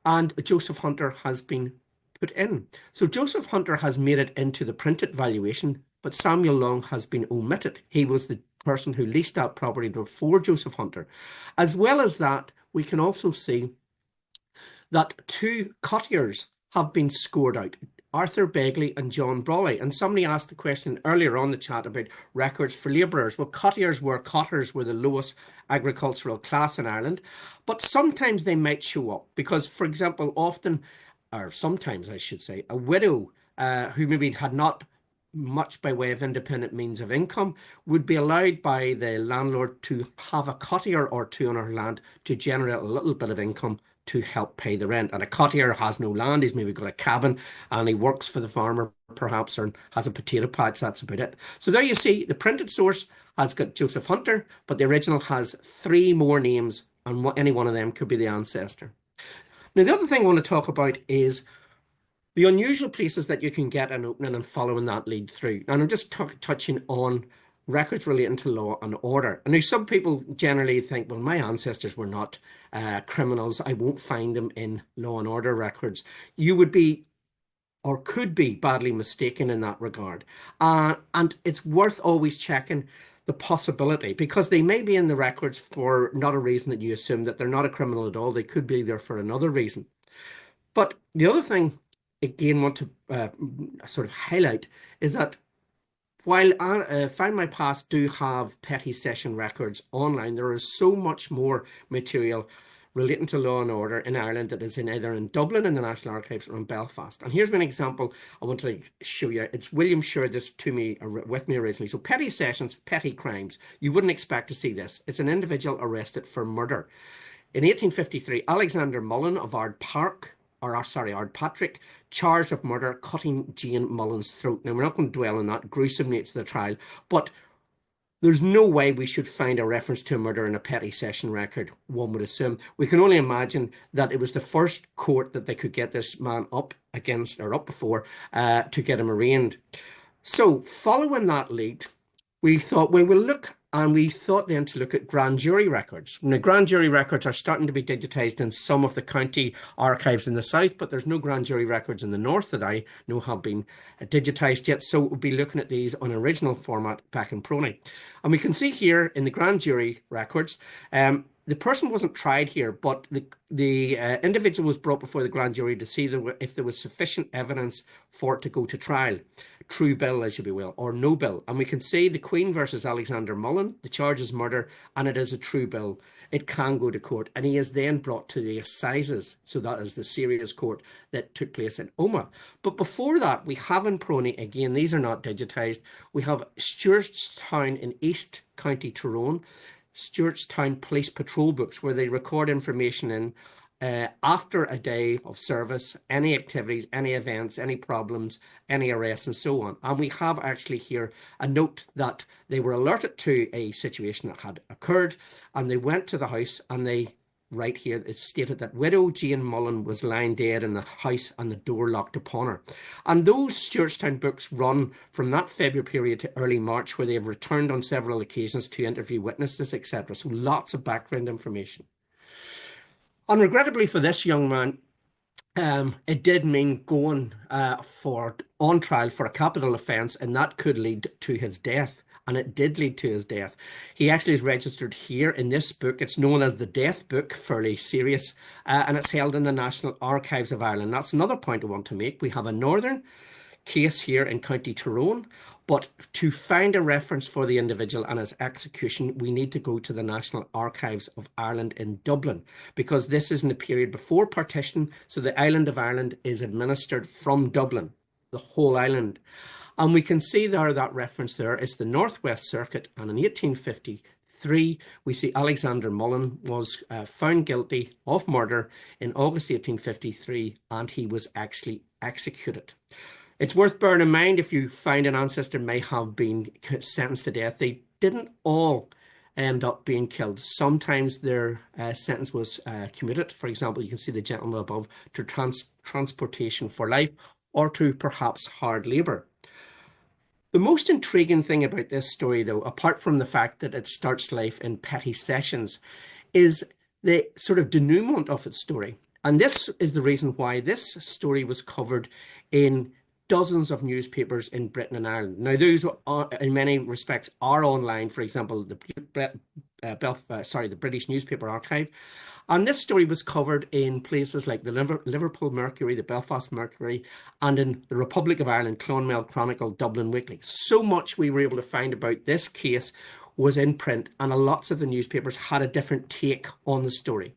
and Joseph Hunter has been put in. So Joseph Hunter has made it into the printed valuation, but Samuel Long has been omitted. He was the person who leased that property before Joseph Hunter. As well as that, we can also see that two cottiers have been scored out, Arthur Begley and John Brawley. And somebody asked the question earlier on the chat about records for labourers. Well, cottars were the lowest agricultural class in Ireland, but sometimes they might show up because, for example, often, or sometimes I should say, a widow who maybe had not much by way of independent means of income would be allowed by the landlord to have a cottier or two on her land to generate a little bit of income to help pay the rent. And a cottier has no land, he's maybe got a cabin and he works for the farmer perhaps, or has a potato patch, that's about it. So there you see the printed source has got Joseph Hunter, but the original has 3 more names and any one of them could be the ancestor. Now the other thing I want to talk about is The unusual places that you can get an opening and following that lead through. And I'm just touching on records relating to law and order. And now some people generally think, well, my ancestors were not criminals. I won't find them in law and order records. You would be or could be badly mistaken in that regard. And it's worth always checking the possibility because they may be in the records for not a reason that you assume that they're not a criminal at all. They could be there for another reason. But the other thing, again, want to sort of highlight is that while Find My Past do have petty session records online, there is so much more material relating to law and order in Ireland that is in either in Dublin in the National Archives or in Belfast. And here's an example I want to show you. It's William shared this to me with me originally. So petty sessions, petty crimes. You wouldn't expect to see this. It's an individual arrested for murder. In 1853, Alexander Mullen of Ardpatrick, charged of murder, cutting Jane Mullen's throat. Now, we're not going to dwell on that gruesome nature of the trial, but there's no way we should find a reference to a murder in a petty session record, one would assume. We can only imagine that it was the first court that they could get this man up against or up before to get him arraigned. So, following that lead, we thought we will look, and we thought then to look at grand jury records. Now, grand jury records are starting to be digitized in some of the county archives in the south, but there's no grand jury records in the north that I know have been digitized yet. So we'll be looking at these on original format back in Prony. And we can see here in the grand jury records, the person wasn't tried here, but the individual was brought before the grand jury to see if there was sufficient evidence for it to go to trial. True bill, as you will, or no bill. And we can see the Queen versus Alexander Mullen, the charge is murder, and it is a true bill. It can go to court, and he is then brought to the assizes. So that is the serious court that took place in Omagh. But before that, we have in Prony, again, these are not digitized, we have Stewartstown in East County Tyrone, Stewartstown Police Patrol books, where they record information in after a day of service, any activities, any events, any problems, any arrests, and so on. And we have actually here a note that they were alerted to a situation that had occurred, and they went to the house, and they right here, it stated that widow Jane Mullen was lying dead in the house and the door locked upon her. And those Stewartstown books run from that February period to early March, where they have returned on several occasions to interview witnesses, etc. So lots of background information. Unregrettably for this young man, it did mean going on trial for a capital offence, and that could lead to his death. And it did lead to his death. He actually is registered here in this book. It's known as the Death Book, fairly serious, and it's held in the National Archives of Ireland. That's another point I want to make. We have a northern case here in County Tyrone, but to find a reference for the individual and his execution, we need to go to the National Archives of Ireland in Dublin, because this is in the period before partition, so the island of Ireland is administered from Dublin, the whole island. And we can see there that reference there. It's the Northwest Circuit, and in 1853, we see Alexander Mullen was found guilty of murder in August 1853, and he was actually executed. It's worth bearing in mind, if you find an ancestor may have been sentenced to death, they didn't all end up being killed. Sometimes their sentence was commuted. For example, you can see the gentleman above, to transportation for life, or to perhaps hard labour. The most intriguing thing about this story, though, apart from the fact that it starts life in petty sessions, is the sort of denouement of its story. And this is the reason why this story was covered in dozens of newspapers in Britain and Ireland. Now, those are, in many respects are online. For example, the British Newspaper Archive. And this story was covered in places like the Liverpool Mercury, the Belfast Mercury, and in the Republic of Ireland, Clonmel Chronicle, Dublin Weekly. So much we were able to find about this case was in print, and lots of the newspapers had a different take on the story.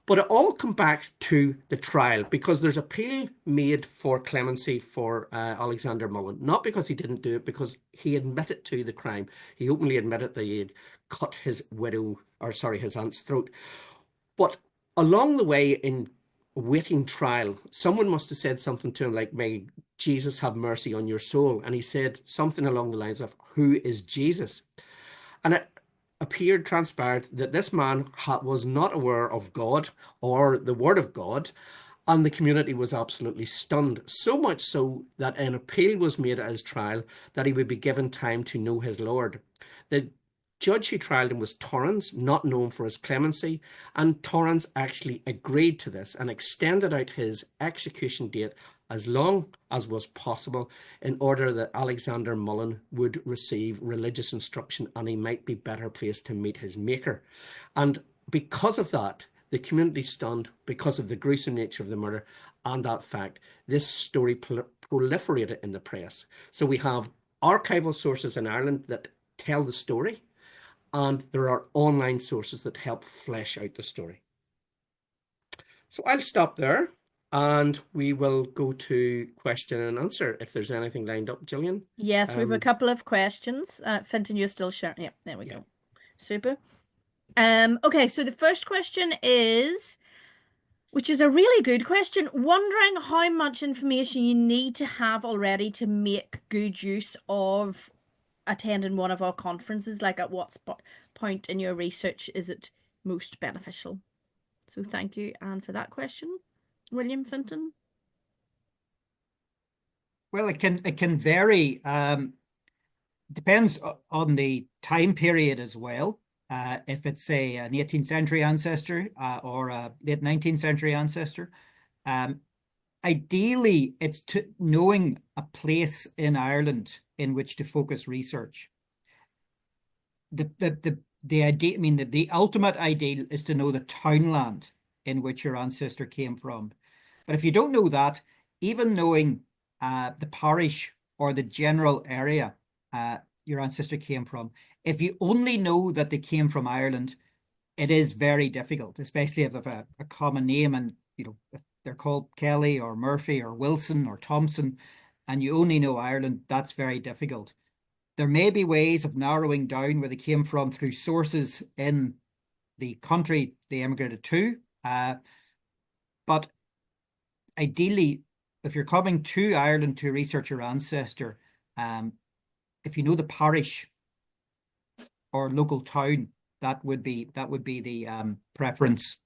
But it all comes back to the trial, because there's appeal made for clemency for Alexander Mullen, not because he didn't do it, because he admitted to the crime. He openly admitted that he had cut his his aunt's throat. But along the way in waiting trial, someone must have said something to him like, "May Jesus have mercy on your soul." And he said something along the lines of, "Who is Jesus?" And it transpired that this man was not aware of God or the Word of God, And the community was absolutely stunned, so much so that an appeal was made at his trial that he would be given time to know his Lord. The judge who tried him was Torrance, not known for his clemency, and Torrance actually agreed to this and extended out his execution date as long as was possible in order that Alexander Mullen would receive religious instruction and he might be better placed to meet his Maker. And because of that, the community stunned because of the gruesome nature of the murder and that fact. This story proliferated in the press. So we have archival sources in Ireland that tell the story, and there are online sources that help flesh out the story. So I'll stop there and we will go to question and answer if there's anything lined up, Gillian. Yes, we have a couple of questions. Fintan, you're still sharing. Yeah, there we go. Super. Okay, so the first question is, which is a really good question, wondering how much information you need to have already to make good use of attending one of our conferences, like at what point in your research is it most beneficial? So thank you, Anne, for that question. William, Fintan? Well, it can vary. Depends on the time period as well. If it's, say, an 18th century ancestor or a late 19th century ancestor. Ideally, it's knowing a place in Ireland in which to focus research. The idea, I mean, the ultimate ideal is to know the townland in which your ancestor came from. But if you don't know that, even knowing the parish or the general area your ancestor came from, if you only know that they came from Ireland, it is very difficult, especially if they have a common name and, you know, if they're called Kelly or Murphy or Wilson or Thompson, and you only know Ireland, that's very difficult. There may be ways of narrowing down where they came from through sources in the country they emigrated to. But ideally, if you're coming to Ireland to research your ancestor, if you know the parish or local town, that would be the preference.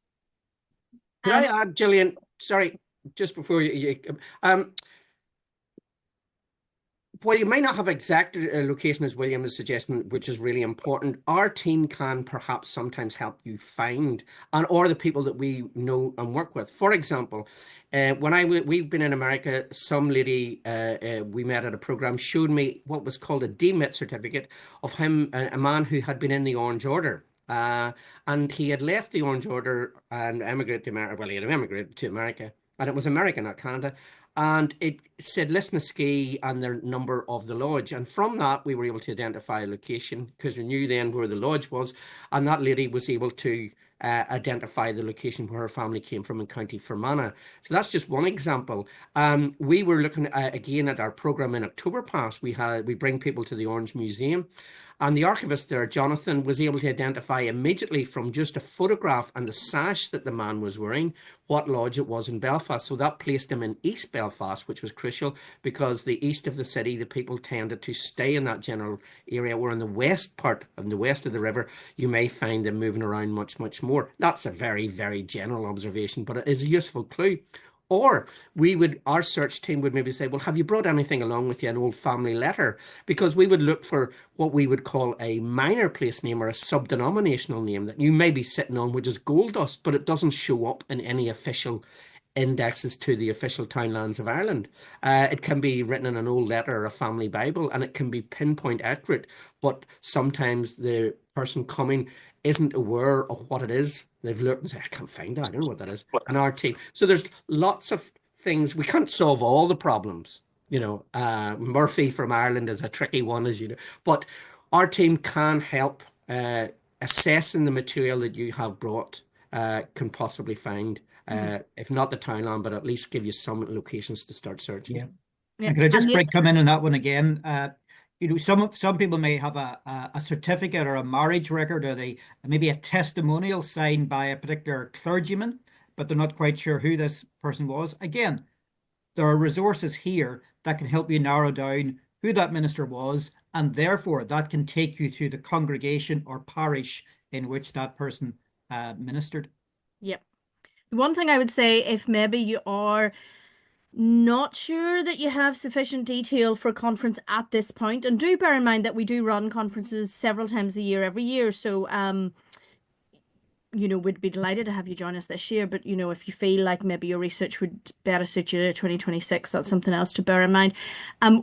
Could I add, Gillian? Sorry, just before you while you may not have exact location as William is suggesting, which is really important, our team can perhaps sometimes help you find or the people that we know and work with. For example, when we've been in America, some lady we met at a program showed me what was called a DMIT certificate of him, a man who had been in the Orange Order. And he had left the Orange Order and emigrated to America. Well, he had emigrated to America, and it was America, not Canada. And it said Lisnaskea and the number of the lodge. And from that, we were able to identify a location because we knew then where the lodge was. And that lady was able to identify the location where her family came from in County Fermanagh. So that's just one example. We were looking again at our program in October past. We bring people to the Orange Museum. And the archivist there, Jonathan, was able to identify immediately from just a photograph and the sash that the man was wearing what lodge it was in Belfast. So that placed him in East Belfast, which was crucial because the east of the city, the people tended to stay in that general area, where in the west part, in the west of the river, you may find them moving around much, much more. That's a very, very general observation, but it is a useful clue. Or our search team would maybe say, well, have you brought anything along with you, an old family letter? Because we would look for what we would call a minor place name or a subdenominational name that you may be sitting on, which is gold dust, but it doesn't show up in any official indexes to the official townlands of Ireland. It can be written in an old letter or a family Bible, and it can be pinpoint accurate, but sometimes the person coming isn't aware of what it is. They've looked and said, I can't find that. I don't know what that is. And our team. So there's lots of things. We can't solve all the problems. You know, Murphy from Ireland is a tricky one, as you know. But our team can help assessing the material that you have brought can possibly find. If not the townland, but at least give you some locations to start searching. Yeah. Yeah. Could I just come in on that one again? You know, some people may have a certificate or a marriage record, or maybe a testimonial signed by a particular clergyman, but they're not quite sure who this person was. Again, there are resources here that can help you narrow down who that minister was, and therefore that can take you to the congregation or parish in which that person ministered. Yep. One thing I would say, if maybe you are not sure that you have sufficient detail for conference at this point, and do bear in mind that we do run conferences several times a year every year. So we'd be delighted to have you join us this year. But, if you feel like maybe your research would better suit you 2026, that's something else to bear in mind.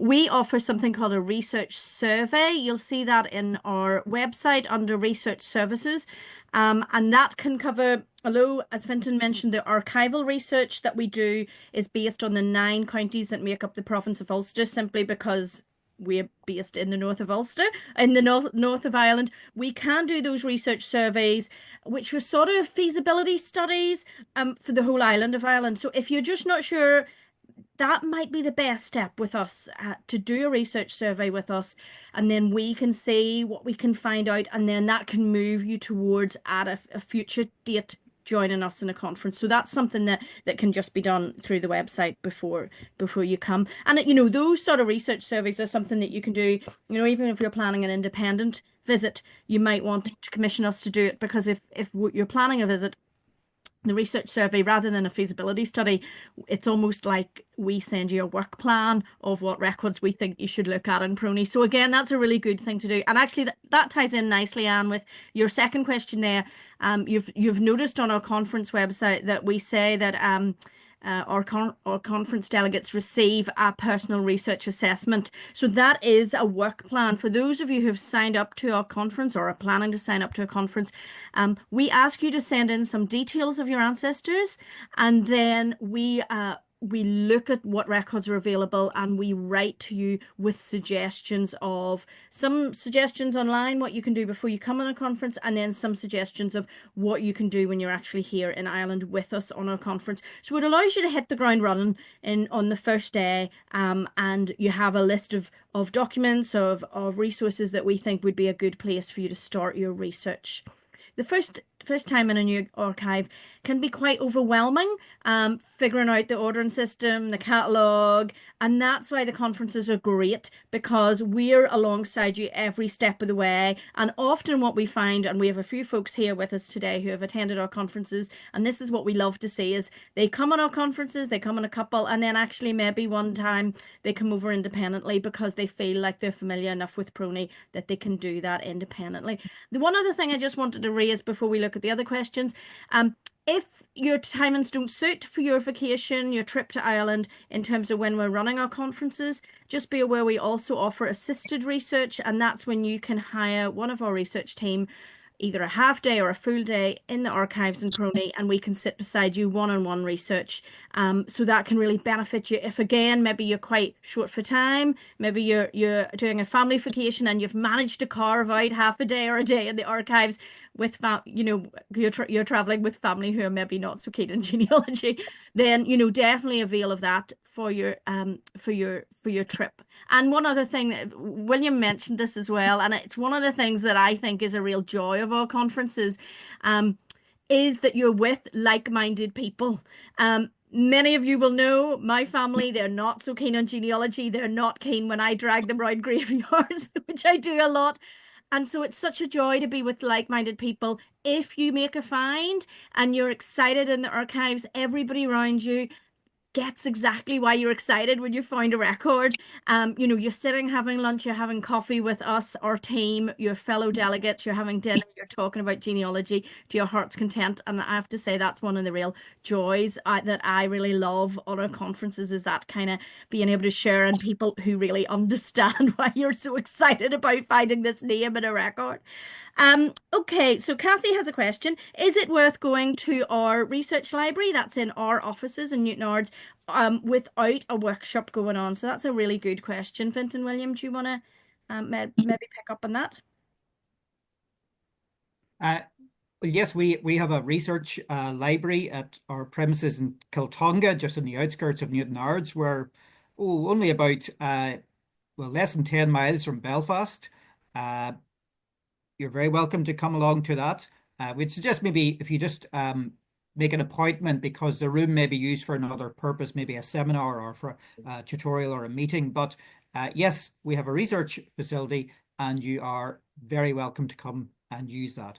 We offer something called a research survey. You'll see that in our website under research services. And that can cover, although, as Fintan mentioned, the archival research that we do is based on the 9 counties that make up the province of Ulster, simply because we're based in the north of Ulster, in the north of Ireland. We can do those research surveys, which are sort of feasibility studies for the whole island of Ireland. So if you're just not sure, that might be the best step with us, to do a research survey with us, and then we can see what we can find out, and then that can move you towards at a future date joining us in a conference. So that's something that can just be done through the website before you come. And those sort of research surveys are something that you can do, even if you're planning an independent visit, you might want to commission us to do it, because if you're planning a visit, the research survey, rather than a feasibility study, it's almost like we send you a work plan of what records we think you should look at in Prony. So again, that's a really good thing to do. And actually that ties in nicely, Anne, with your second question there. You've noticed on our conference website that we say that our conference delegates receive a personal research assessment. So that is a work plan. For those of you who have signed up to our conference or are planning to sign up to a conference, we ask you to send in some details of your ancestors, and then we look at what records are available, and we write to you with some suggestions online, what you can do before you come on a conference, and then some suggestions of what you can do when you're actually here in Ireland with us on our conference. So it allows you to hit the ground running on the first day, and you have a list of documents, of resources that we think would be a good place for you to start your research. The first time in a new archive can be quite overwhelming, figuring out the ordering system, the catalogue, and that's why the conferences are great, because we're alongside you every step of the way. And often what we find, and we have a few folks here with us today who have attended our conferences, and this is what we love to see, is they come on our conferences, they come in a couple, and then actually maybe one time they come over independently because they feel like they're familiar enough with Prony that they can do that independently. The one other thing I just wanted to raise before we look at the other questions, if your timings don't suit for your vacation, your trip to Ireland, in terms of when we're running our conferences, just be aware we also offer assisted research, and that's when you can hire one of our research team, either a half day or a full day, in the archives in Prony, and we can sit beside you one-on-one research. So that can really benefit you if, again, maybe you're quite short for time, maybe you're doing a family vacation and you've managed to carve out half a day or a day in the archives with you're traveling with family who are maybe not so keen in genealogy, then definitely avail of that for your trip. And one other thing, William mentioned this as well, and it's one of the things that I think is a real joy of our conferences, is that you're with like-minded people. Many of you will know my family, they're not so keen on genealogy. They're not keen when I drag them around graveyards, which I do a lot. And so it's such a joy to be with like-minded people. If you make a find and you're excited in the archives, everybody around you gets exactly why you're excited when you find a record. You're sitting having lunch, you're having coffee with us, our team, your fellow delegates, you're having dinner, you're talking about genealogy to your heart's content. And I have to say that's one of the real joys that I really love on our conferences, is that kind of being able to share, and people who really understand why you're so excited about finding this name in a record. Okay, so Kathy has a question. Is it worth going to our research library that's in our offices in Newtownards without a workshop going on? So that's a really good question. Fintan, William, do you want to maybe pick up on that? Yes, we have a research library at our premises in Kiltonga, just on the outskirts of Newtownards, where only about less than 10 miles from Belfast. You're very welcome to come along to that. We'd suggest maybe if you just make an appointment, because the room may be used for another purpose, maybe a seminar or for a tutorial or a meeting. But yes, we have a research facility, and you are very welcome to come and use that.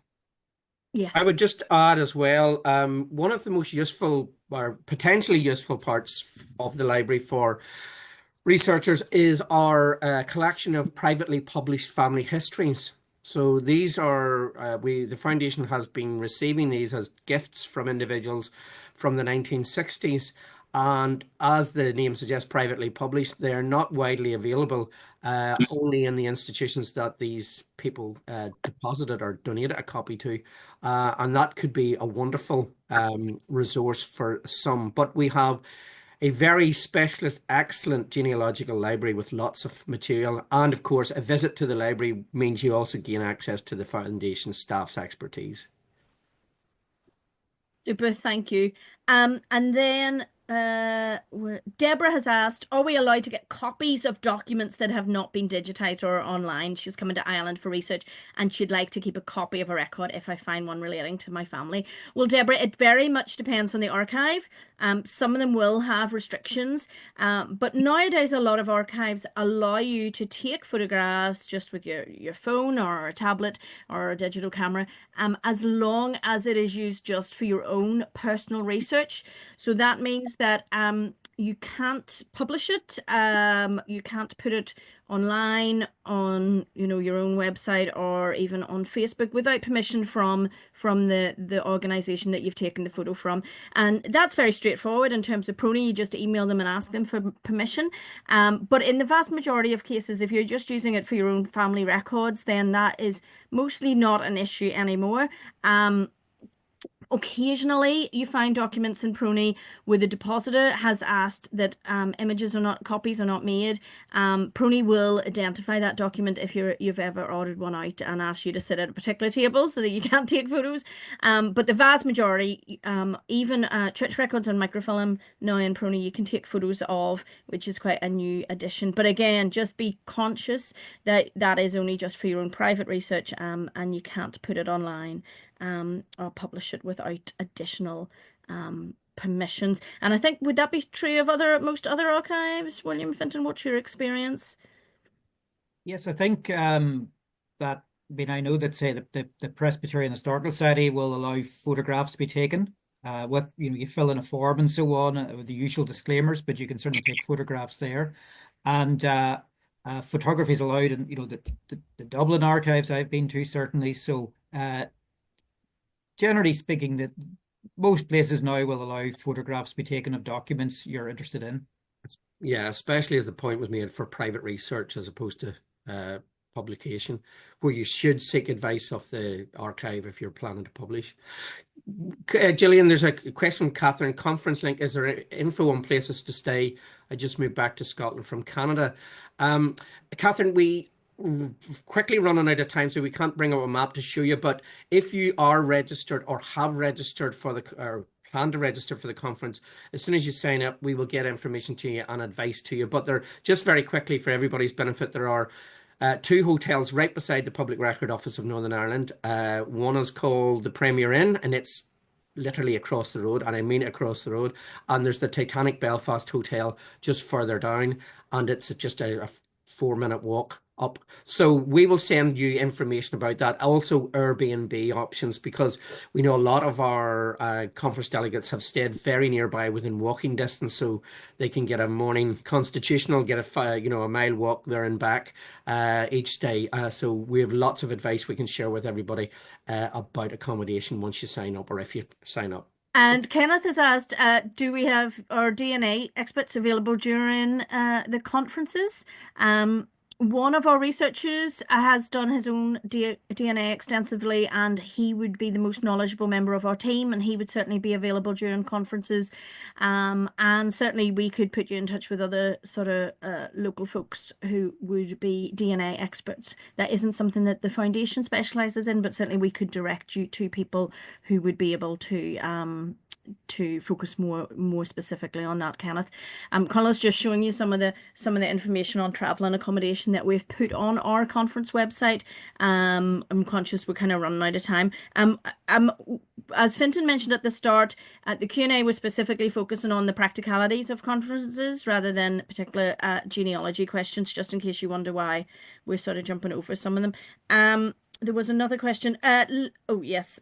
I Yes. would just add as well, one of the most useful or potentially useful parts of the library for researchers is our collection of privately published family histories. So these are the foundation has been receiving these as gifts from individuals from the 1960s, and as the name suggests, privately published. They are not widely available, only in the institutions that these people deposited or donated a copy to, and that could be a wonderful resource for some. But we have a very specialist, excellent genealogical library with lots of material. And of course, a visit to the library means you also gain access to the foundation staff's expertise. Super, thank you. And then Deborah has asked, are we allowed to get copies of documents that have not been digitized or online? She's coming to Ireland for research and she'd like to keep a copy of a record if I find one relating to my family. Well, Deborah, it very much depends on the archive. Some of them will have restrictions, but nowadays a lot of archives allow you to take photographs just with your phone or a tablet or a digital camera, as long as it is used just for your own personal research. So that means that you can't publish it, you can't put it online on your own website or even on Facebook without permission from the organization that you've taken the photo from. And that's very straightforward in terms of Prony. You just email them and ask them for permission. But in the vast majority of cases, if you're just using it for your own family records, then that is mostly not an issue anymore. Occasionally, you find documents in Prony where the depositor has asked that copies are not made. Prony will identify that document if you've ever ordered one out and ask you to sit at a particular table so that you can't take photos. But the vast majority, even church records on microfilm now in Prony, you can take photos of, which is quite a new addition. But again, just be conscious that that is only just for your own private research, and you can't put it online or publish it without additional permissions. And I think, would that be true of most other archives? William Finton, what's your experience? Yes, I think that, I know that, say, the Presbyterian Historical Society will allow photographs to be taken with, you fill in a form and so on with the usual disclaimers, but you can certainly take photographs there. And photography is allowed in, the Dublin archives I've been to, certainly. So generally speaking, that most places now will allow photographs to be taken of documents you're interested in. Yeah, especially as the point was made for private research as opposed to publication, where you should seek advice of the archive if you're planning to publish. Gillian, there's a question from Catherine. Conference link, is there info on places to stay? I just moved back to Scotland from Canada. Catherine, we quickly running out of time, so we can't bring up a map to show you, but if you are registered or have registered for or plan to register for the conference, as soon as you sign up, we will get information to you and advice to you. But there, just very quickly for everybody's benefit, there are two hotels right beside the Public Record Office of Northern Ireland. One is called the Premier Inn, and it's literally across the road, and I mean across the road. And there's the Titanic Belfast Hotel just further down, and it's just a 4-minute walk up. So we will send you information about that. Also Airbnb options, because we know a lot of our conference delegates have stayed very nearby within walking distance, so they can get a morning constitutional, get a mile walk there and back each day. So we have lots of advice we can share with everybody about accommodation once you sign up, or if you sign up. And Kenneth has asked, do we have our DNA experts available during the conferences? One of our researchers has done his own DNA extensively, and he would be the most knowledgeable member of our team, and he would certainly be available during conferences. And certainly we could put you in touch with other sort of local folks who would be DNA experts. That isn't something that the foundation specializes in, but certainly we could direct you to people who would be able to focus more specifically on that, Kenneth. Carla's just showing you some of the information on travel and accommodation that we've put on our conference website. I'm conscious we're kind of running out of time. As Finton mentioned at the start, the Q&A was specifically focusing on the practicalities of conferences rather than particular genealogy questions, just in case you wonder why we're sort of jumping over some of them. There was another question. Oh yes.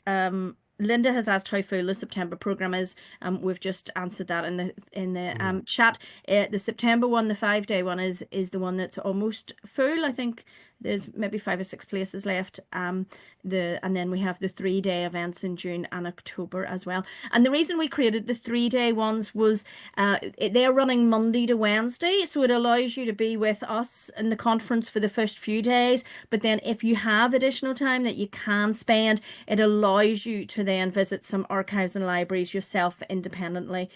Linda has asked how full the September program is. We've just answered that in the chat. The September one, the 5-day one, is the one that's almost full. I think there's maybe 5 or 6 places left. And then we have the 3-day events in June and October as well. And the reason we created the 3-day ones was they're running Monday to Wednesday, so it allows you to be with us in the conference for the first few days. But then if you have additional time that you can spend, it allows you to then visit some archives and libraries yourself independently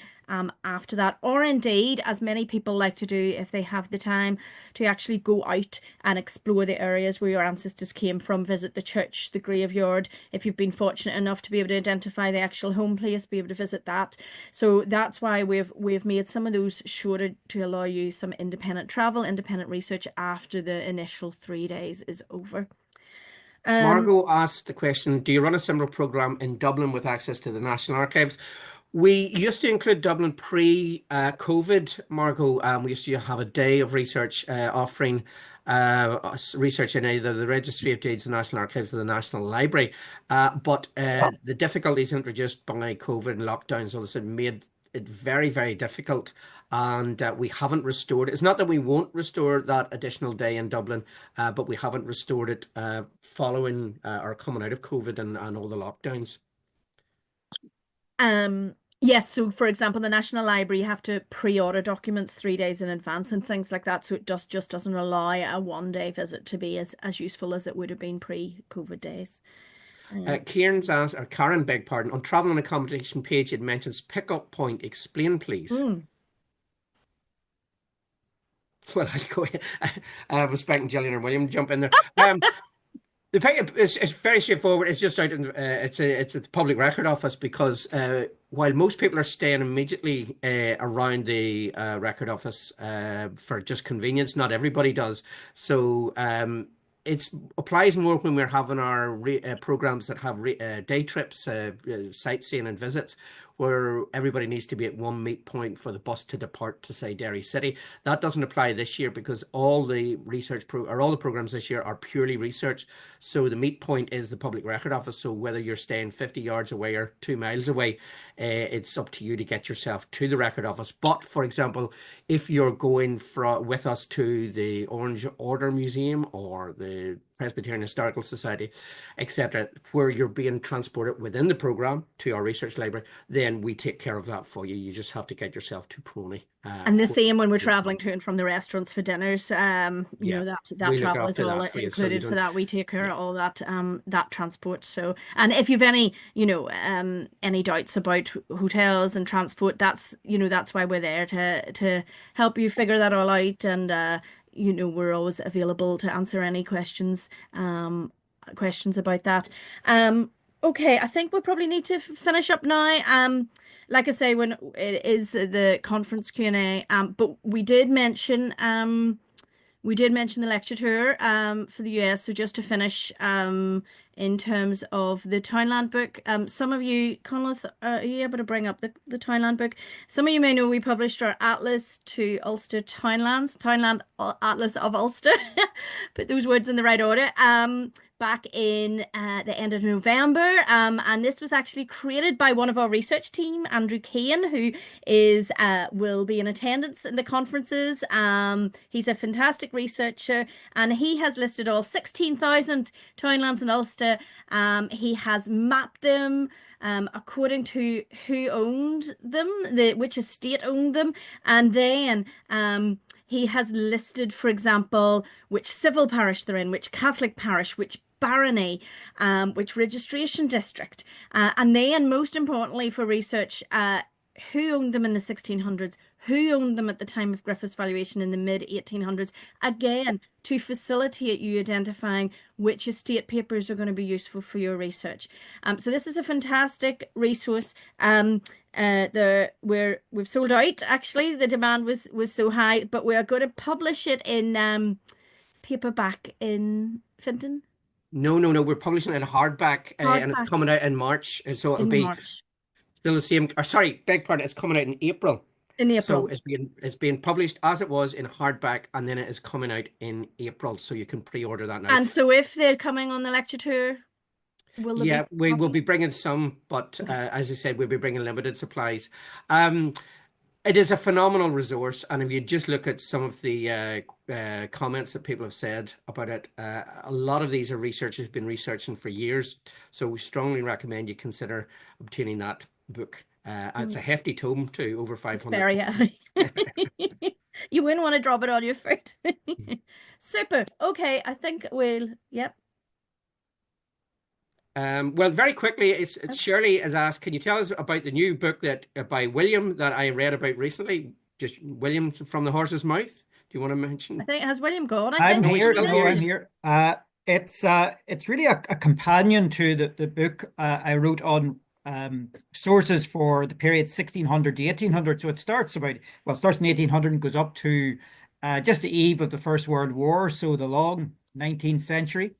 after that, or indeed, as many people like to do if they have the time, to actually go out and explore the areas where your ancestors came from, visit the church, the graveyard. If you've been fortunate enough to be able to identify the actual home place, be able to visit that. So that's why we've made some of those shorter to allow you some independent travel, independent research after the initial 3 days is over. Margot asked the question, do you run a similar program in Dublin with access to the National Archives? We used to include Dublin pre-COVID, Margot. We used to have a day of research offering research in either the Registry of Deeds, the National Archives, or the National Library. But the difficulties introduced by COVID and lockdowns all of a sudden made it very, very difficult. And we haven't restored it. It's not that we won't restore that additional day in Dublin, but we haven't restored it following or coming out of COVID and all the lockdowns. Yes, so for example, the National Library, you have to pre-order documents 3 days in advance and things like that. So it just doesn't allow a 1-day visit to be as useful as it would have been pre-COVID days. Kieran's asked, or Karen, beg pardon, on travel and accommodation page, it mentions pickup point. Explain, please. Well, I'll go ahead. I was expecting Gillian or William to jump in there. The pickup is very straightforward. It's just out in it's a public record office because while most people are staying immediately around the record office for just convenience, not everybody does. So it applies more when we're having our programs that have day trips, sightseeing and visits, where everybody needs to be at one meet point for the bus to depart to, say, Derry City. That doesn't apply this year because all the all the programs this year are purely research. So the meet point is the public record office. So whether you're staying 50 yards away or 2 miles away, it's up to you to get yourself to the record office. But for example, if you're going with us to the Orange Order Museum or the Presbyterian Historical Society, etc., where you're being transported within the program to our research library, then we take care of that for you. You just have to get yourself to Pony. And the same when we're traveling to and from the restaurants for dinners. You know, that travel is all included for that. We take care of all that that transport. So, and if you've any, any doubts about hotels and transport, that's why we're there to help you figure that all out. And we're always available to answer any questions about that. Okay, I think we probably need to finish up now. Like I say, when it is the conference Q&A, but we did mention the lecture tour for the US. So just to finish, in terms of the Townland book, some of you, Conleth, are you able to bring up the Townland book? Some of you may know we published our Atlas to Ulster Townlands, Townland Atlas of Ulster. Put those words in the right order. Back in the end of November, and this was actually created by one of our research team, Andrew Keane, who will be in attendance in the conferences. He's a fantastic researcher, and he has listed all 16,000 townlands in Ulster. He has mapped them according to who owned them, which estate owned them, and then he has listed, for example, which civil parish they're in, which Catholic parish, which barony, which registration district, and then most importantly for research, who owned them in the 1600s, who owned them at the time of Griffith's valuation in the mid 1800s, again to facilitate you identifying which estate papers are going to be useful for your research. So this is a fantastic resource. We've sold out. Actually, the demand was so high, but we are going to publish it in paperback in Finton. No. We're publishing it in hardback, and it's coming out in March. So it'll be March. Still the same. Or sorry, beg pardon. It's coming out in April. In So April. it's being published as it was in hardback, and then it is coming out in April. So you can pre-order that now. And so if they're coming on the lecture tour, will there Yeah, be we will be copies? bringing some, but Okay. as I said, we'll be bringing limited supplies. Um, it is a phenomenal resource, and if you just look at some of the comments that people have said about it, a lot of these are researchers who've been researching for years. So we strongly recommend you consider obtaining that book. It's a hefty tome too, over It's 500 very pages. heavy. You wouldn't want to drop it on your foot. Super. Okay, I think yep. Well, very quickly, it's Oh, Shirley has asked, can you tell us about the new book that by William that I read about recently? Just William from the Horse's Mouth. Do you want to I mention? think has William gone, I I'm think. Oh, he's here. still No, here. I'm here. It's really a companion to the book I wrote on sources for the period 1600 to 1800. So it starts about, well, it starts in 1800 and goes up to just the eve of the First World War, so the long 19th century.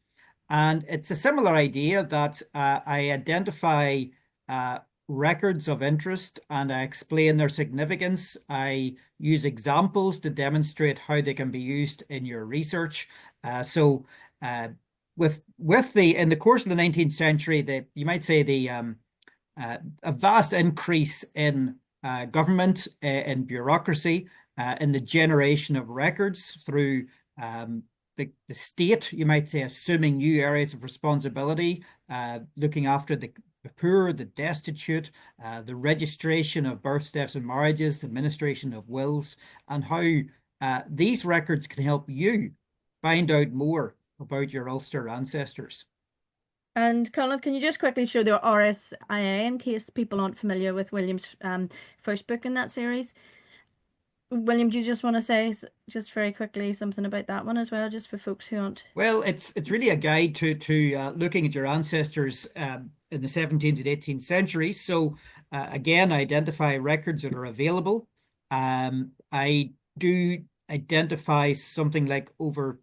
And it's a similar idea that I identify uh, records of interest and I explain their significance. I use examples to demonstrate how they can be used in your research. So, with the in the course of the 19th century, you might say a vast increase in government, in bureaucracy, in the generation of records through the state, you might say, assuming new areas of responsibility, looking after the poor, the destitute, the registration of births, deaths, and marriages, the administration of wills, and how these records can help you find out more about your Ulster ancestors. And Conleth, can you just quickly show the RSIA in case people aren't familiar with William's first book in that series? William, do you just want to say just very quickly something about that one as well, just for folks who aren't? Well, it's really a guide to looking at your ancestors in the 17th and 18th centuries. So again, identify records that are available. I do identify something like over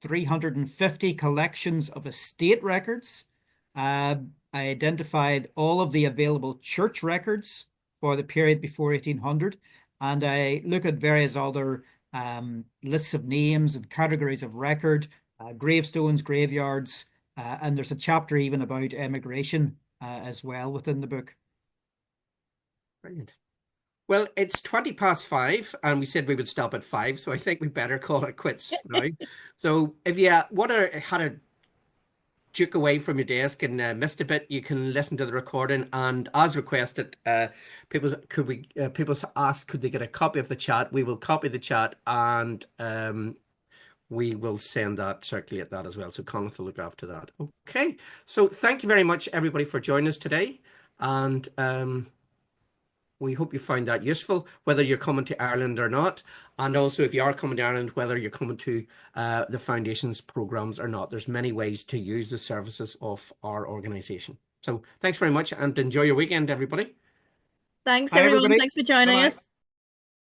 350 collections of estate records. I identified all of the available church records for the period before 1800, and I look at various other lists of names and categories of record, gravestones, graveyards, and there's a chapter even about emigration as well within the book. Brilliant. Well, it's 20 past 5, and we said we would stop at 5, so I think we better call it quits now. So if you had a duke away from your desk and missed a bit, you can listen to the recording. And as requested, people asked could they get a copy of the chat? We will copy the chat and we will circulate that as well. So Conleth will look after that. Okay. So thank you very much, everybody, for joining us today. And we hope you find that useful, whether you're coming to Ireland or not. And also, if you are coming to Ireland, whether you're coming to the Foundation's programs or not. There's many ways to use the services of our organisation. So thanks very much and enjoy your weekend, everybody. Thanks, Hi, everyone. everybody. Thanks for joining Bye-bye. us.